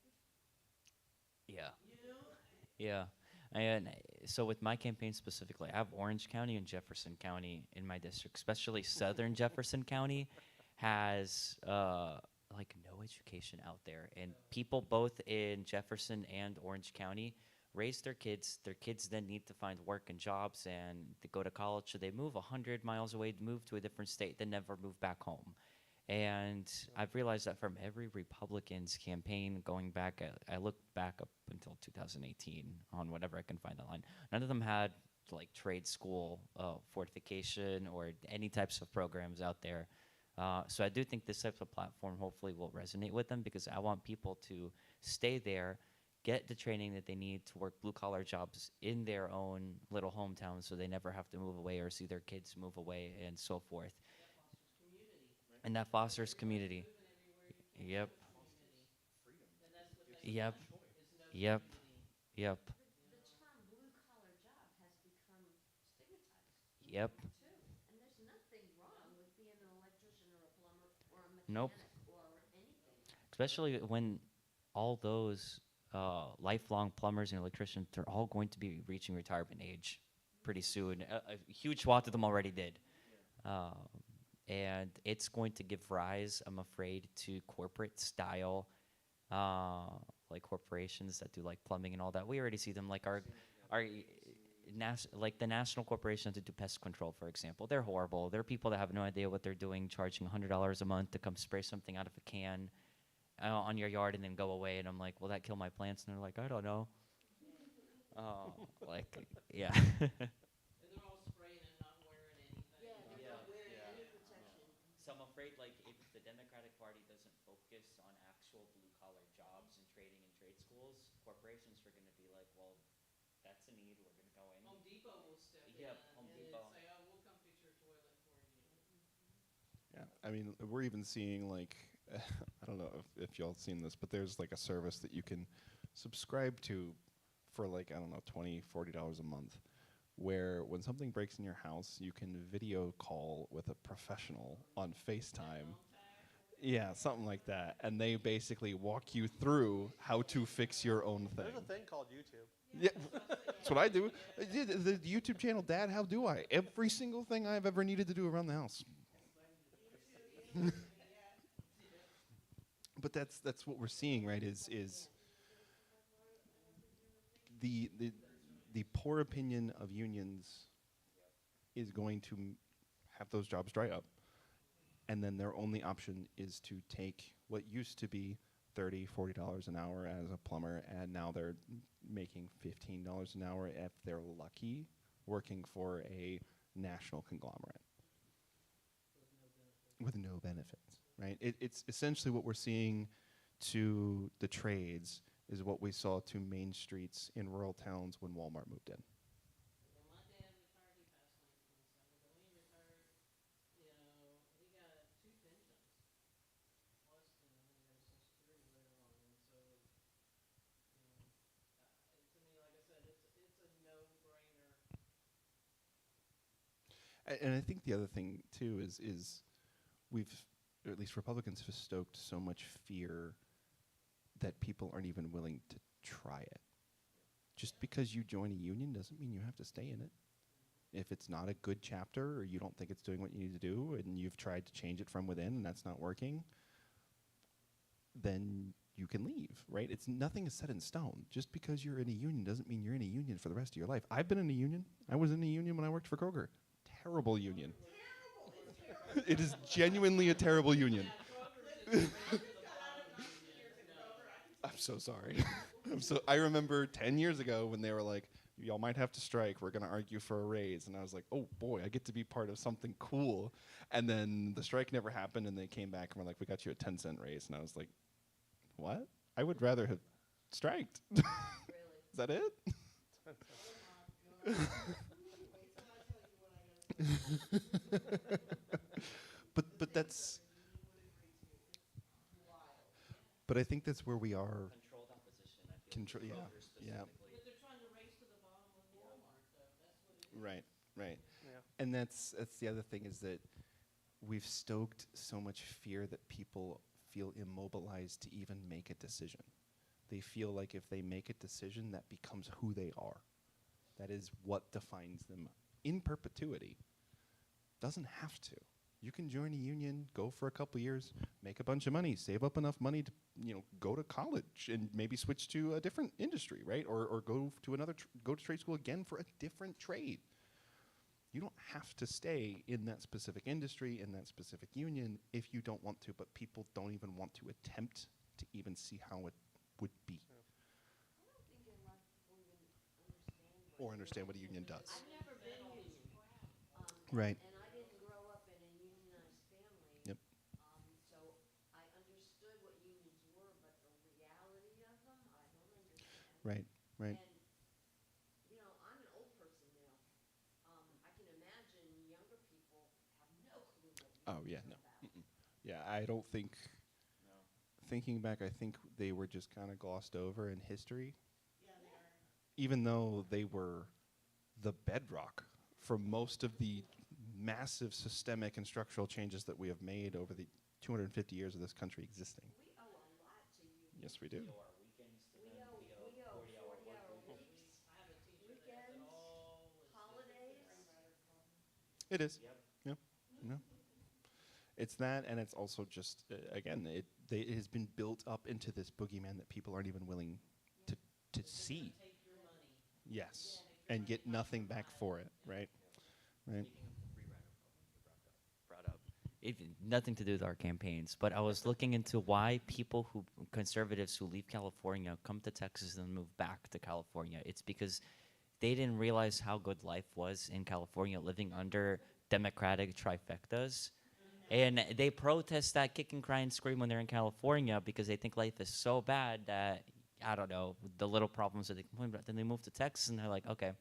Yeah. you know, Yeah. And so with my campaign specifically, I have Orange County and Jefferson County in my district, especially southern Jefferson County has like no education out there. And people both in Jefferson and Orange County raise their kids. Their kids then need to find work and jobs and to go to college. So they move 100 miles away, move to a different state, then never move back home. And I've realized that from every Republican's campaign going back, I looked back up until 2018 on whatever I can find online. None of them had like trade school fortification or any types of programs out there. So I do think this type of platform hopefully will resonate with them, because I want people to stay there, get the training that they need to work blue collar jobs in their own little hometown, so they never have to move away or see their kids move away and so forth. that fosters community. And that fosters community. Moving everywhere you can Yep. for community. And that's what they Yep. want, is no Yep. community. Yep. The term blue collar job has become stigmatized Yep. too. And there's nothing wrong with being an electrician or a plumber or a Nope. mechanic or anything. Especially when all those lifelong plumbers and electricians, they're all going to be reaching retirement age pretty soon. A huge swath of them already did. And it's going to give rise, I'm afraid, to corporate style, like corporations that do like plumbing and all that. We already see them, like like the national corporations that do pest control, for example. They're horrible. They're people that have no idea what they're doing, charging $100 a month to come spray something out of a can on your yard and then go away. And I'm like, will that kill my plants? And they're like, I don't know. Yeah. And they're all spraying and not wearing anything. Yeah, they're Yeah. not wearing Yeah. any protection. So I'm afraid, like, if the Democratic Party doesn't focus on actual blue-collar jobs and trading in trade schools, corporations are going to be like, well, that's a need, we're going to go in. Home Depot will step Yep, in Home and Depot. say, oh, we'll come fix your toilet for you. Yeah, I mean, we're even seeing like, I don't know if y'all seen this, but there's like a service that you can subscribe to for like, I don't know, $20, $40 a month, where when something breaks in your house, you can video call with a professional on FaceTime. Yeah, something like that. And they basically walk you through how to fix your own thing. There's a thing called YouTube. Yeah, that's what I do. The YouTube channel, Dad, how do I? Every single thing I've ever needed to do around the house. But that's what we're seeing, right? Is the poor opinion of unions is going to have those jobs dry up, and then their only option is to take what used to be $30, $40 an hour as a plumber, and now they're making $15 an hour if they're lucky, working for a national conglomerate with no benefits, right? It's essentially what we're seeing to the trades is what we saw to main streets in rural towns when Walmart moved in. And I think the other thing too is we've, or at least Republicans, have stoked so much fear that people aren't even willing to try it. Just because you join a union doesn't mean you have to stay in it. If it's not a good chapter, or you don't think it's doing what you need to do, and you've tried to change it from within and that's not working, then you can leave, right? It's nothing is set in stone. Just because you're in a union doesn't mean you're in a union for the rest of your life. I've been in a union. I was in a union when I worked for Kroger. Terrible union. It is genuinely a terrible union. I'm so sorry. I remember 10 years ago when they were like, y'all might have to strike. We're going to argue for a raise. And I was like, oh boy, I get to be part of something cool. And then the strike never happened, and they came back and were like, we got you a 10-cent raise. And I was like, what? I would rather have striked. Is that it? But that's. But I think that's where we are. Controlled opposition. I feel Control. Yeah. Kroger Yeah. specifically. But they're trying to race to the bottom with Walmart, though. That's what it is. Right. Right. Yeah. And that's the other thing, is that we've stoked so much fear that people feel immobilized to even make a decision. They feel like if they make a decision, that becomes who they are. That is what defines them in perpetuity. Doesn't have to. You can join a union, go for a couple years, make a bunch of money, save up enough money to, go to college and maybe switch to a different industry, right? Or go to go to trade school again for a different trade. You don't have to stay in that specific industry, in that specific union, if you don't want to, but people don't even want to attempt to even see how it would be. I don't think a lot of people even understand Or understand what a union does. I've never been union. Right. And I didn't grow up in a unionized family. Yep. So I understood what unions were, but the reality of them, I don't understand. Right, right. And, I'm an old person now. I can imagine younger people have no clue what Oh, unions yeah, are no. about. Mm-mm. Yeah, I don't think, No. thinking back, I think they were just kind of glossed over in history. Even though they were the bedrock for most of the massive systemic and structural changes that we have made over the 250 years of this country existing. We owe a lot to unions. Yes, we do. We owe our weekends to them. We owe 40-hour 40-hour work weeks, weeks. I have a teacher that has it weekends, all listed. holidays. It is. Yep. Yeah. No. It's that, and it's also just, again, it has been built up into this boogeyman that people aren't even willing to see. Take your money. Yes. And get nothing back for it, right? Right. Speaking of the free rider program you brought up, nothing to do with our campaigns, but I was looking into why conservatives who leave California come to Texas and move back to California. It's because they didn't realize how good life was in California living under Democratic trifectas. And they protest that, kick and cry and scream when they're in California because they think life is so bad that, I don't know, the little problems that they complain about. Then they move to Texas and they're like, okay,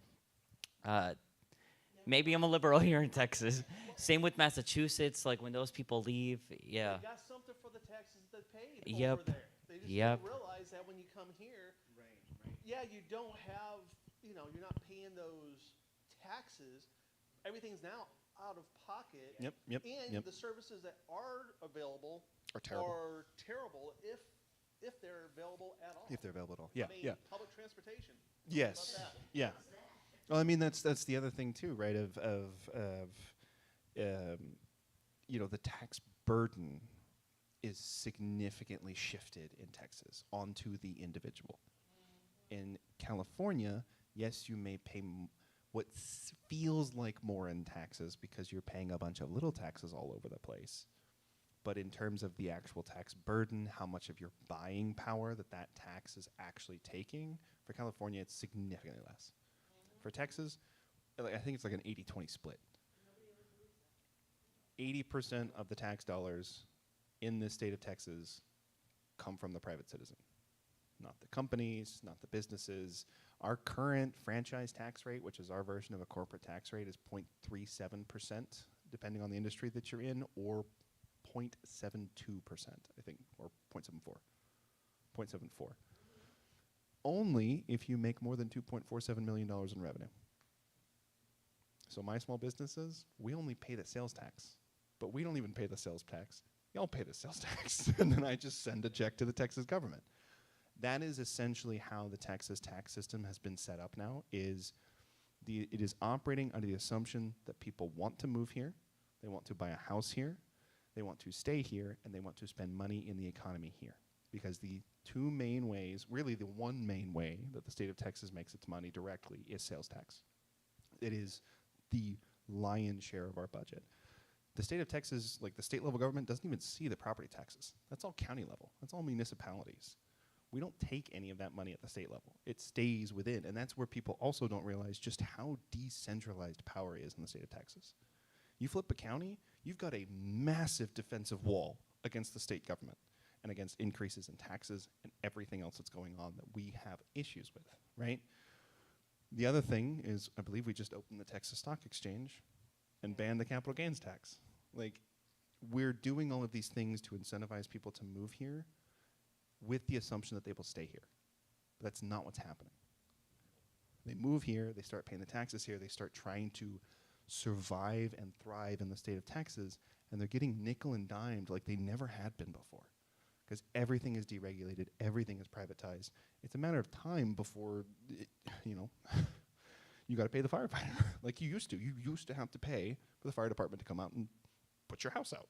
maybe I'm a liberal here in Texas. Same with Massachusetts, like when those people leave, yeah. They got something for the taxes they paid Yep. over there. They just Yep. don't realize that when you come here, Right. yeah, you don't have, you're not paying those taxes. Everything's now out of pocket. Yep. And the services that are available Are terrible. are terrible if they're available at all. If they're available at all. Yeah. I mean, Yeah. public transportation. Yes. About that. Yeah. Well, I mean that's the other thing too, right? The tax burden is significantly shifted in Texas onto the individual. In California, yes, you may pay what feels like more in taxes because you're paying a bunch of little taxes all over the place. But in terms of the actual tax burden, how much of your buying power that tax is actually taking, for California, it's significantly less. For Texas, I think it's like an 80-20 split. 80% of the tax dollars in the state of Texas come from the private citizen, not the companies, not the businesses. Our current franchise tax rate, which is our version of a corporate tax rate, is 0.37%, depending on the industry that you're in, or 0.72%, I think, or 0.74. 0.74. Only if you make more than $2.47 million in revenue. So my small businesses, we only pay the sales tax, but we don't even pay the sales tax. Y'all pay the sales tax, and then I just send a check to the Texas government. That is essentially how the Texas tax system has been set up now. It is operating under the assumption that people want to move here, they want to buy a house here, they want to stay here, and they want to spend money in the economy here. Because the two main ways, really the one main way that the state of Texas makes its money directly is sales tax. It is the lion's share of our budget. The state of Texas, like the state level government, doesn't even see the property taxes. That's all county level. That's all municipalities. We don't take any of that money at the state level. It stays within, and that's where people also don't realize just how decentralized power is in the state of Texas. You flip a county, you've got a massive defensive wall against the state government and against increases in taxes and everything else that's going on that we have issues with, right? The other thing is, I believe we just opened the Texas Stock Exchange and banned the capital gains tax. Like, we're doing all of these things to incentivize people to move here with the assumption that they will stay here. But that's not what's happening. They move here, they start paying the taxes here, they start trying to survive and thrive in the state of Texas, and they're getting nickel and dimed like they never had been before. Because everything is deregulated, everything is privatized. It's a matter of time before, you got to pay the firefighter like you used to. You used to have to pay for the fire department to come out and put your house out.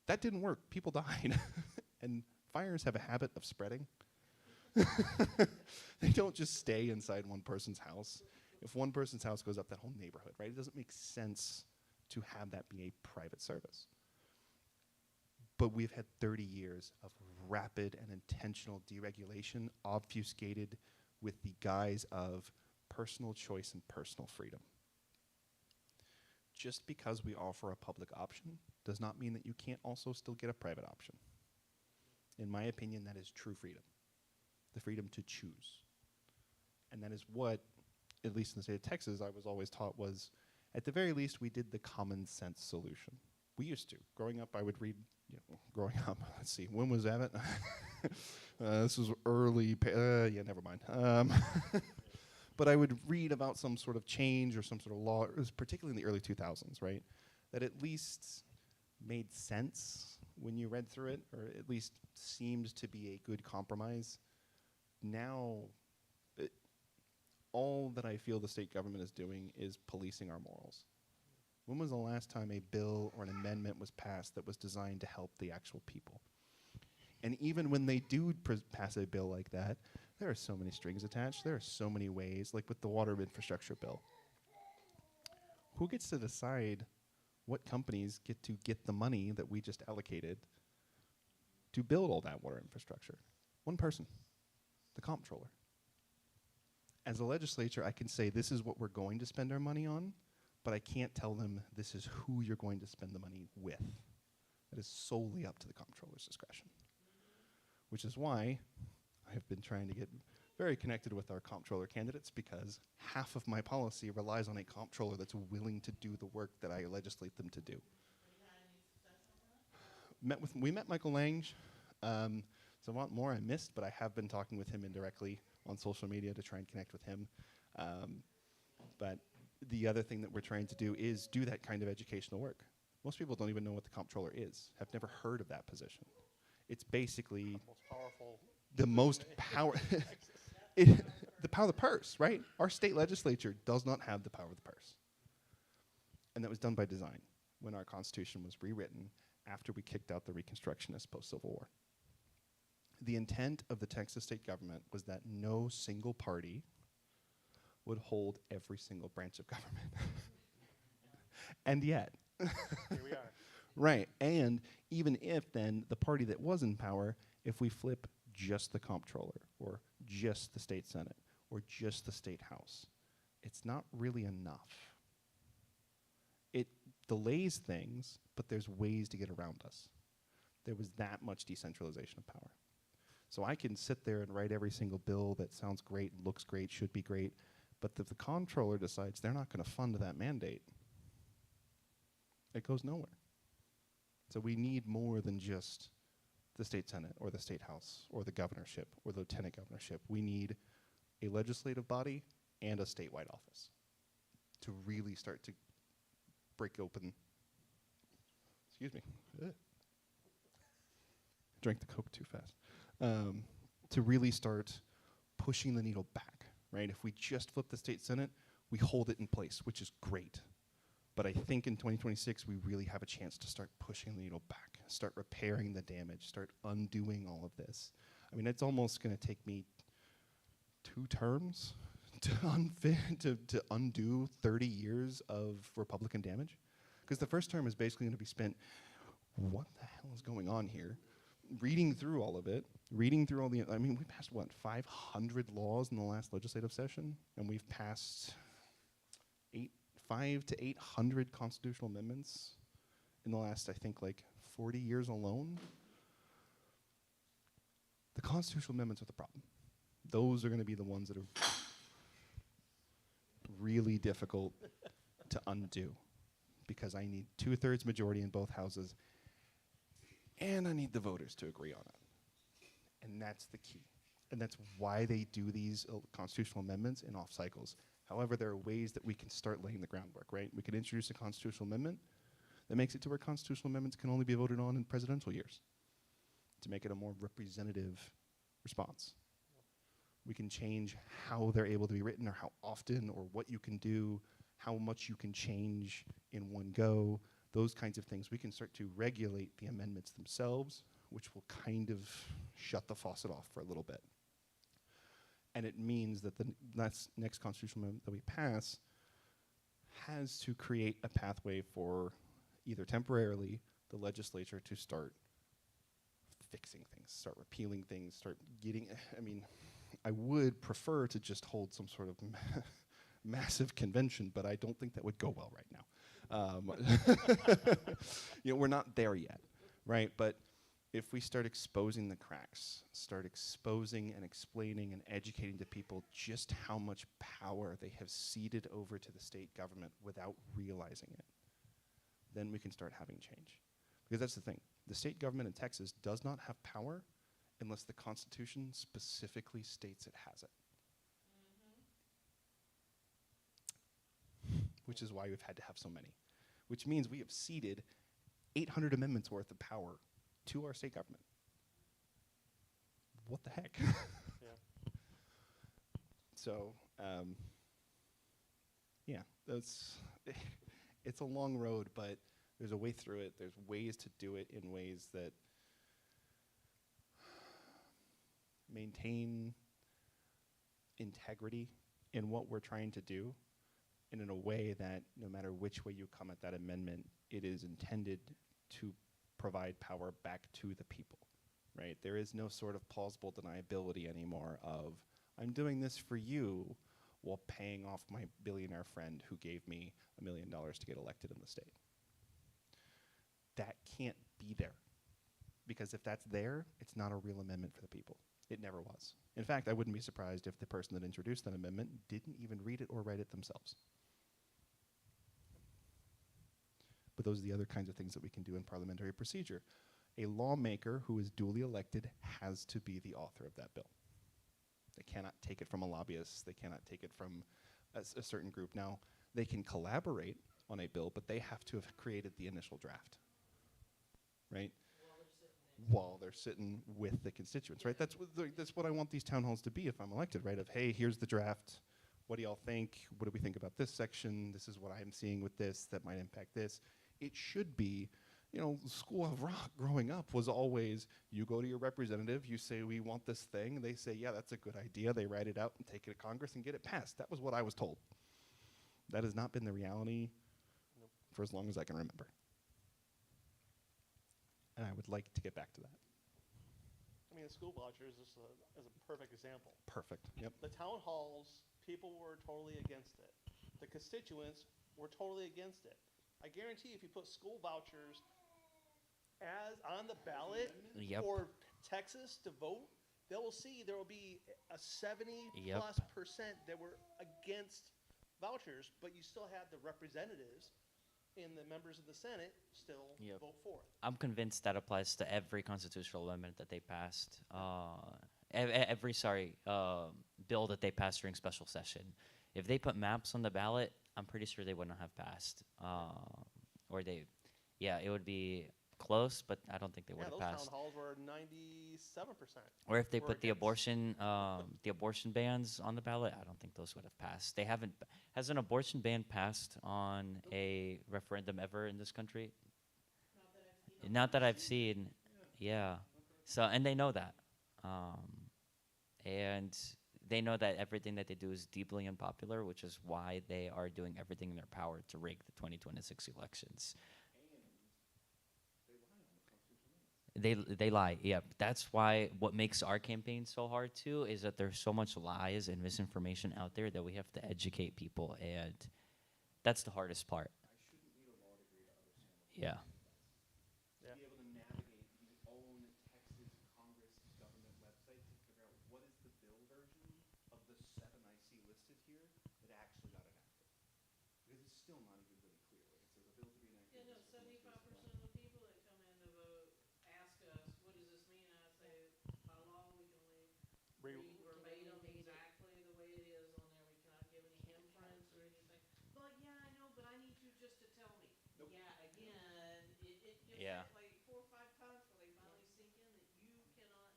That didn't work. People died. And fires have a habit of spreading. They don't just stay inside one person's house. If one person's house goes up, that whole neighborhood, right? It doesn't make sense to have that be a private service. But we've had 30 years of rapid and intentional deregulation obfuscated with the guise of personal choice and personal freedom. Just because we offer a public option does not mean that you can't also still get a private option. In my opinion, that is true freedom. The freedom to choose. And that is what, at least in the state of Texas, I was always taught was, at the very least, we did the common sense solution. We used to. Growing up, I would read, growing up, let's see, when was that? This was early, never mind. But I would read about some sort of change or some sort of law, it was particularly in the early 2000s, right? That at least made sense when you read through it, or at least seemed to be a good compromise. Now, all that I feel the state government is doing is policing our morals. When was the last time a bill or an amendment was passed that was designed to help the actual people? And even when they do pass a bill like that, there are so many strings attached. There are so many ways, like with the water infrastructure bill. Who gets to decide what companies get to get the money that we just allocated to build all that water infrastructure? One person, the comptroller. As a legislature, I can say this is what we're going to spend our money on, but I can't tell them this is who you're going to spend the money with. That is solely up to the comptroller's discretion. Which is why I have been trying to get very connected with our comptroller candidates, because half of my policy relies on a comptroller that's willing to do the work that I legislate them to do. We met Michael Lange. So a lot more I missed, but I have been talking with him indirectly on social media to try and connect with him. But the other thing that we're trying to do is do that kind of educational work. Most people don't even know what the comptroller is, have never heard of that position. It's basically the most power, the power of the purse, right? Our state legislature does not have the power of the purse. And that was done by design when our Constitution was rewritten after we kicked out the Reconstructionists post-Civil War. The intent of the Texas state government was that no single party would hold every single branch of government. And yet, Here we are. right, and even if then the party that was in power, if we flip just the comptroller or just the state senate or just the state house, it's not really enough. It delays things, but there's ways to get around us. There was that much decentralization of power. So I can sit there and write every single bill that sounds great, looks great, should be great, but if the comptroller decides they're not going to fund that mandate, it goes nowhere. So we need more than just the state senate or the state house or the governorship or the lieutenant governorship. We need a legislative body and a statewide office to really start to break open. Excuse me. Ugh. Drank the Coke too fast. To really start pushing the needle back, right? If we just flip the state senate, we hold it in place, which is great. But I think in 2026, we really have a chance to start pushing the needle back, start repairing the damage, start undoing all of this. I mean, it's almost going to take me 2 terms to undo 30 years of Republican damage. Because the first term is basically going to be spent, what the hell is going on here? Reading through all of it, reading through all the, I mean, we passed, what, 500 laws in the last legislative session? And we've passed 500 to 800 constitutional amendments in the last, I think, like 40 years alone. The constitutional amendments are the problem. Those are going to be the ones that are really difficult to undo, because I need 2/3 majority in both houses, and I need the voters to agree on it. And that's the key. And that's why they do these constitutional amendments in off cycles. However, there are ways that we can start laying the groundwork, right? We can introduce a constitutional amendment that makes it to where constitutional amendments can only be voted on in presidential years to make it a more representative response. We can change how they're able to be written, or how often, or what you can do, how much you can change in one go, those kinds of things. We can start to regulate the amendments themselves, which will kind of shut the faucet off for a little bit. And it means that the next constitutional amendment that we pass has to create a pathway for either temporarily the legislature to start fixing things, start repealing things, start getting, I mean, I would prefer to just hold some sort of massive convention, but I don't think that would go well right now. We're not there yet, right? But if we start exposing the cracks, start exposing and explaining and educating to people just how much power they have ceded over to the state government without realizing it, then we can start having change. Because that's the thing. The state government in Texas does not have power unless the Constitution specifically states it has it. Which is why we've had to have so many. Which means we have ceded 800 amendments worth of power to our state government. What the heck? Yeah. So, yeah, it's a long road, but there's a way through it. There's ways to do it in ways that maintain integrity in what we're trying to do, and in a way that no matter which way you come at that amendment, it is intended to provide power back to the people, right? There is no sort of plausible deniability anymore of, I'm doing this for you while paying off my billionaire friend who gave me $1 million to get elected in the state. That can't be there. Because if that's there, it's not a real amendment for the people. It never was. In fact, I wouldn't be surprised if the person that introduced that amendment didn't even read it or write it themselves. But those are the other kinds of things that we can do in parliamentary procedure. A lawmaker who is duly elected has to be the author of that bill. They cannot take it from a lobbyist. They cannot take it from a certain group. Now, they can collaborate on a bill, but they have to have created the initial draft, right? While they're sitting with the constituents, right? That's what I want these town halls to be if I'm elected, right? Of, hey, here's the draft. What do y'all think? What do we think about this section? This is what I'm seeing with this that might impact this. It should be, School of Rock growing up was always, you go to your representative, you say, we want this thing. They say, yeah, that's a good idea. They write it out and take it to Congress and get it passed. That was what I was told. That has not been the reality for as long as I can remember. And I would like to get back to that. I mean, the school vouchers is a perfect example. Perfect. Yep. The town halls, people were totally against it. The constituents were totally against it. I guarantee if you put school vouchers as on the ballot Yep. for Texas to vote, they will see there will be a 70+% that were against vouchers, but you still have the representatives and the members of the Senate still vote for it. I'm convinced that applies to every constitutional amendment that they passed. Every bill that they passed during special session. If they put maps on the ballot, I'm pretty sure they wouldn't have passed. Or they, yeah, it would be close, but I don't think they would Yeah, have those town passed. halls were 97%. Or if they were put against. the abortion bans on the ballot, I don't think those would have passed. They haven't. Has an abortion ban passed on a referendum ever in this country? Not that I've seen. Yeah. So, and they know that. And they know that everything that they do is deeply unpopular, which is why they are doing everything in their power to rig the 2026 elections. They lie. Yeah, that's why what makes our campaign so hard too is that there's so much lies and misinformation out there that we have to educate people, and that's the hardest part. Yeah. Yeah. Be able to navigate the own Texas Congress government website to figure out what is the bill version of the 7 I see listed here that actually got enacted. Because it's still not even really clear. Like it says a bill to be enacted. Yeah, no, this is the most 75% recent of one. the people that come in to vote ask us, what does this mean? And I say, by law, we can only Re- read verbatim exactly the way it is on there. We cannot give any inference or anything. Well, yeah, I know, but I need you just to tell me. Nope. Yeah, again, it gives Yeah. it like 4 or 5 times till they finally sink in that you cannot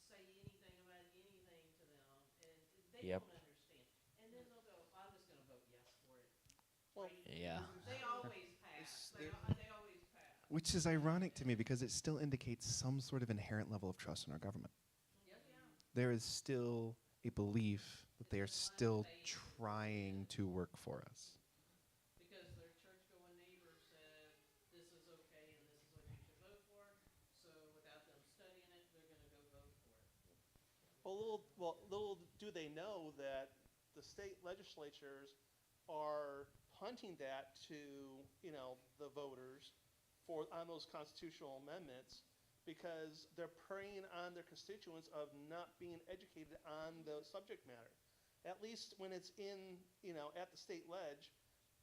say anything about anything to them, and they Yep. don't understand. And then they'll go, I'm just going to vote yes for it. Well, Yeah. They always pass. They always pass. Which is ironic to me because it still indicates some sort of inherent level of trust in our government. Yep, yeah. There is still a belief that they are It's a still blind faith. trying to work for us. Because their church-going neighbor said, this is okay and this is what you should vote for. So without them studying it, they're going to go vote for it. little do they know that the state legislatures are punting that to, the voters on those constitutional amendments because they're preying on their constituents of not being educated on the subject matter. At least when it's in, at the state ledge,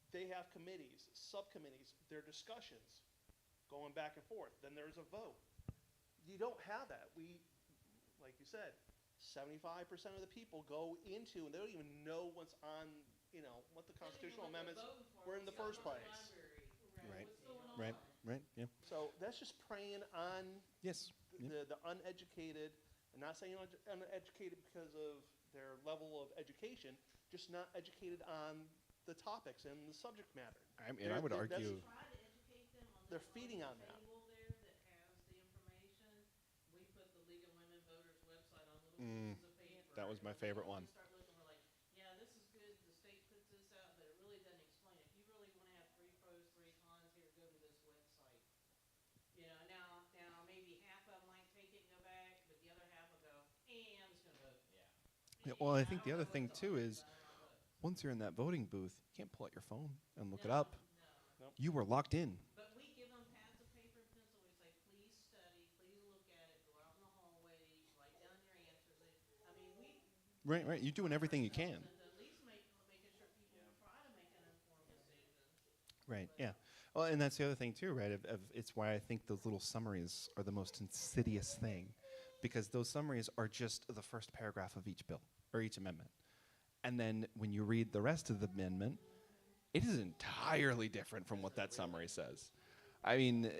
they have committees, subcommittees, their discussions going back and forth. Then there's a vote. You don't have that. Like you said, 75% of the people go into, and they don't even know what's on, what the constitutional amendments were in the first place. Right. What's going on? Right, right, yeah. So that's just preying on Yes. Yeah. the uneducated, and not saying uneducated because of their level of education, just not educated on the topics and the subject matter. I mean, I would That's- argue. Try to educate them on They're the feeding on that. table there that has the information. We put the League of Women Voters website on little Mm, pieces of paper. that was and my when favorite we one. Start looking, we're like, yeah, this is good. The state puts this out, but it really doesn't explain it. If you really want to have 3 pros, 3 cons, here, go to this website. Now maybe half of them might take it and go back, but the other half will go, I'm just going to vote. Yeah, well, I think the don't other know thing what's too already is done, I'll vote. once you're in that voting booth, you can't pull out your phone and look it No, up. no. You were locked in. But we give them pads of paper and pencil. We say, please study, please look at it, go out in the hallway, write down your answers. I mean, we Right, right. You're doing everything you can. ourselves into at least making sure people try to make an informed decision. Right. Yeah. Well, and that's the other thing too, right? It's why I think those little summaries are the most insidious thing, because those summaries are just the first paragraph of each bill or each amendment, and then when you read the rest of the amendment, it is entirely different from what that summary says. I mean, And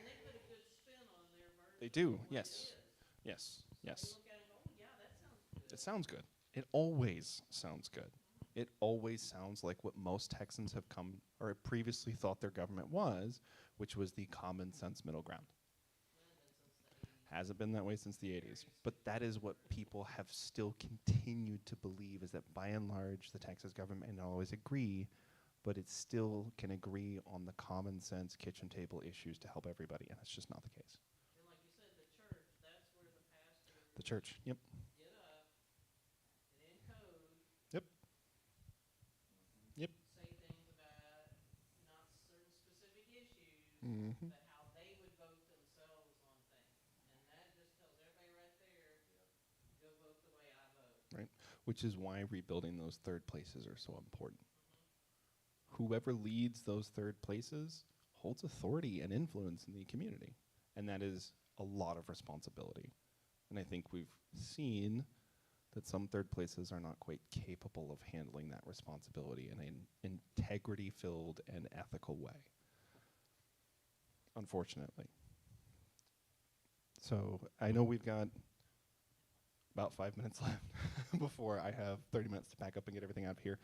they put a good spin on their version. they do. of what it Yes. is. Yes. So Yes. we look at it and go, oh, yeah, that sounds good. It sounds good. It always sounds good. It always sounds like what most Texans have come or previously thought their government was, which was the common sense middle ground. Hasn't been that way since the 80s. But that is what people have still continued to believe, is that by and large, the Texas government may not always agree, but it still can agree on the common sense kitchen table issues to help everybody, and that's just not the case. And like you said, the church, that's where the pastors The church, yep. get up and in code Yep. Yep. say things about not certain specific issues, Mm-hmm. but how they would vote themselves on things. And that just tells everybody right there, go vote the way I vote. Right, which is why rebuilding those third places are so important. Whoever leads those third places holds authority and influence in the community, and that is a lot of responsibility. And I think we've seen that some third places are not quite capable of handling that responsibility in an integrity-filled and ethical way. Unfortunately. So I know we've got about 5 minutes left before I have 30 minutes to pack up and get everything out of here.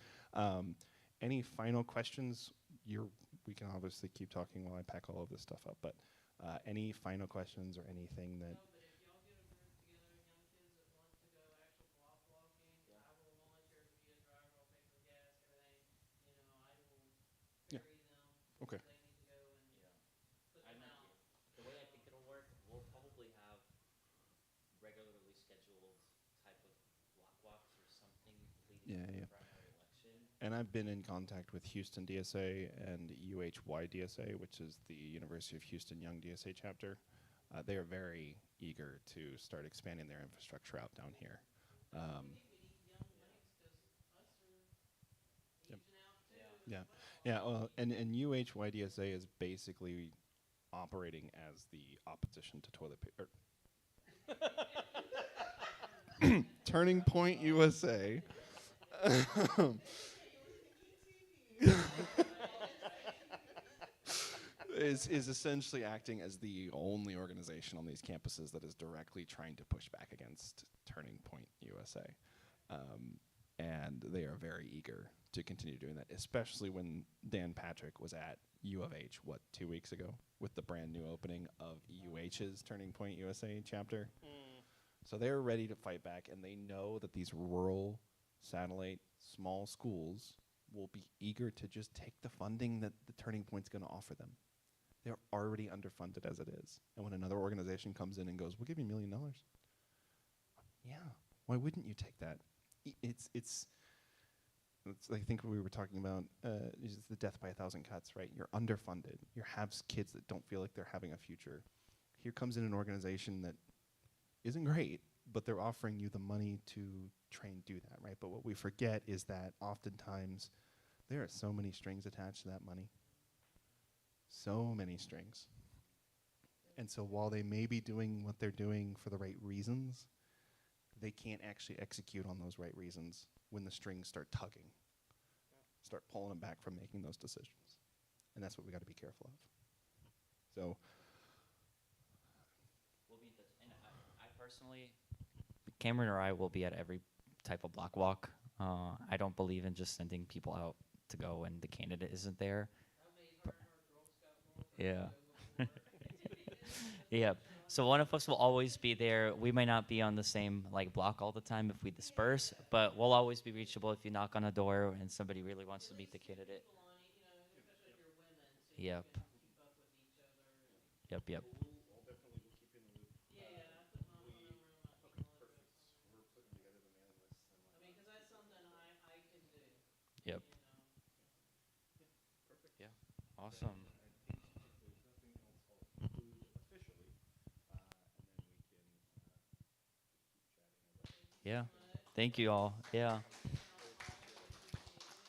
Any final questions? We can obviously keep talking while I pack all of this stuff up, but any final questions or anything that... No, but if y'all get a group together of young kids that want to go actual block walking, I will volunteer to be a driver. I'll pay for the gas, everything. You know, I will Yeah. ferry them. Okay. They need to go and put I'm them with out. you. The way I think it'll work, we'll probably have regularly scheduled type of block walks or something leading Yeah, up to yeah. the primary election. And I've been in contact with Houston DSA and UHY DSA, which is the University of Houston Young DSA chapter. They are very eager to start expanding their infrastructure out down here. We need young legs because us are Yep. aging out too. Yeah. as Yeah, well. well, and UHY DSA is basically operating as the opposition to toilet paper. Turning Point USA. is essentially acting as the only organization on these campuses that is directly trying to push back against Turning Point USA. And they are very eager to continue doing that, especially when Dan Patrick was at U of H, 2 weeks ago, with the brand new opening of UH's Turning Point USA chapter. So they're ready to fight back, and they know that these rural, satellite, small schools will be eager to just take the funding that the Turning Point's going to offer them. They're already underfunded as it is. And when another organization comes in and goes, we'll give you $1 million. Yeah, why wouldn't you take that? It's I think we were talking about is the death by 1,000 cuts, right? You're underfunded. You have kids that don't feel like they're having a future. Here comes in an organization that isn't great, but they're offering you the money to try and do that, right? But what we forget is that oftentimes there are so many strings attached to that money. So many strings. And so while they may be doing what they're doing for the right reasons, they can't actually execute on those right reasons when the strings start tugging, start pulling them back from making those decisions. And that's what we got to be careful of. So We'll be in touch. And I personally, Cameron or I will be at every type of block walk. I don't believe in just sending people out to go when the candidate isn't there. That made her and her Girl Scout girlfriend Yeah. go before. Yeah. So one of us will always be there. We may not be on the same block all the time if we disperse, but we'll always be reachable if you knock on a door and somebody really wants to meet the candidate. People on it, you know, especially if you're women, so Yep. you can keep up with each other. Yep. Yeah, I put my phone number in my email address. we're putting together the mailing lists. I mean, because that's something I can do. Yep. You know. Perfect. Yeah. Awesome. I think if there's nothing else, I'll conclude officially, and then we can keep chatting. Yeah. Thank you all. Yeah.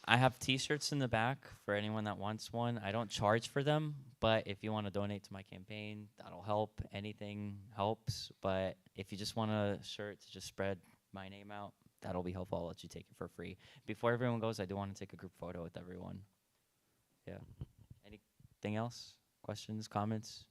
I have T-shirts in the back for anyone that wants one. I don't charge for them, but if you want to donate to my campaign, that'll help. Anything helps. But if you just want a shirt to just spread my name out, that'll be helpful. I'll let you take it for free. Before everyone goes, I do want to take a group photo with everyone. Yeah. Anything else? Questions, comments?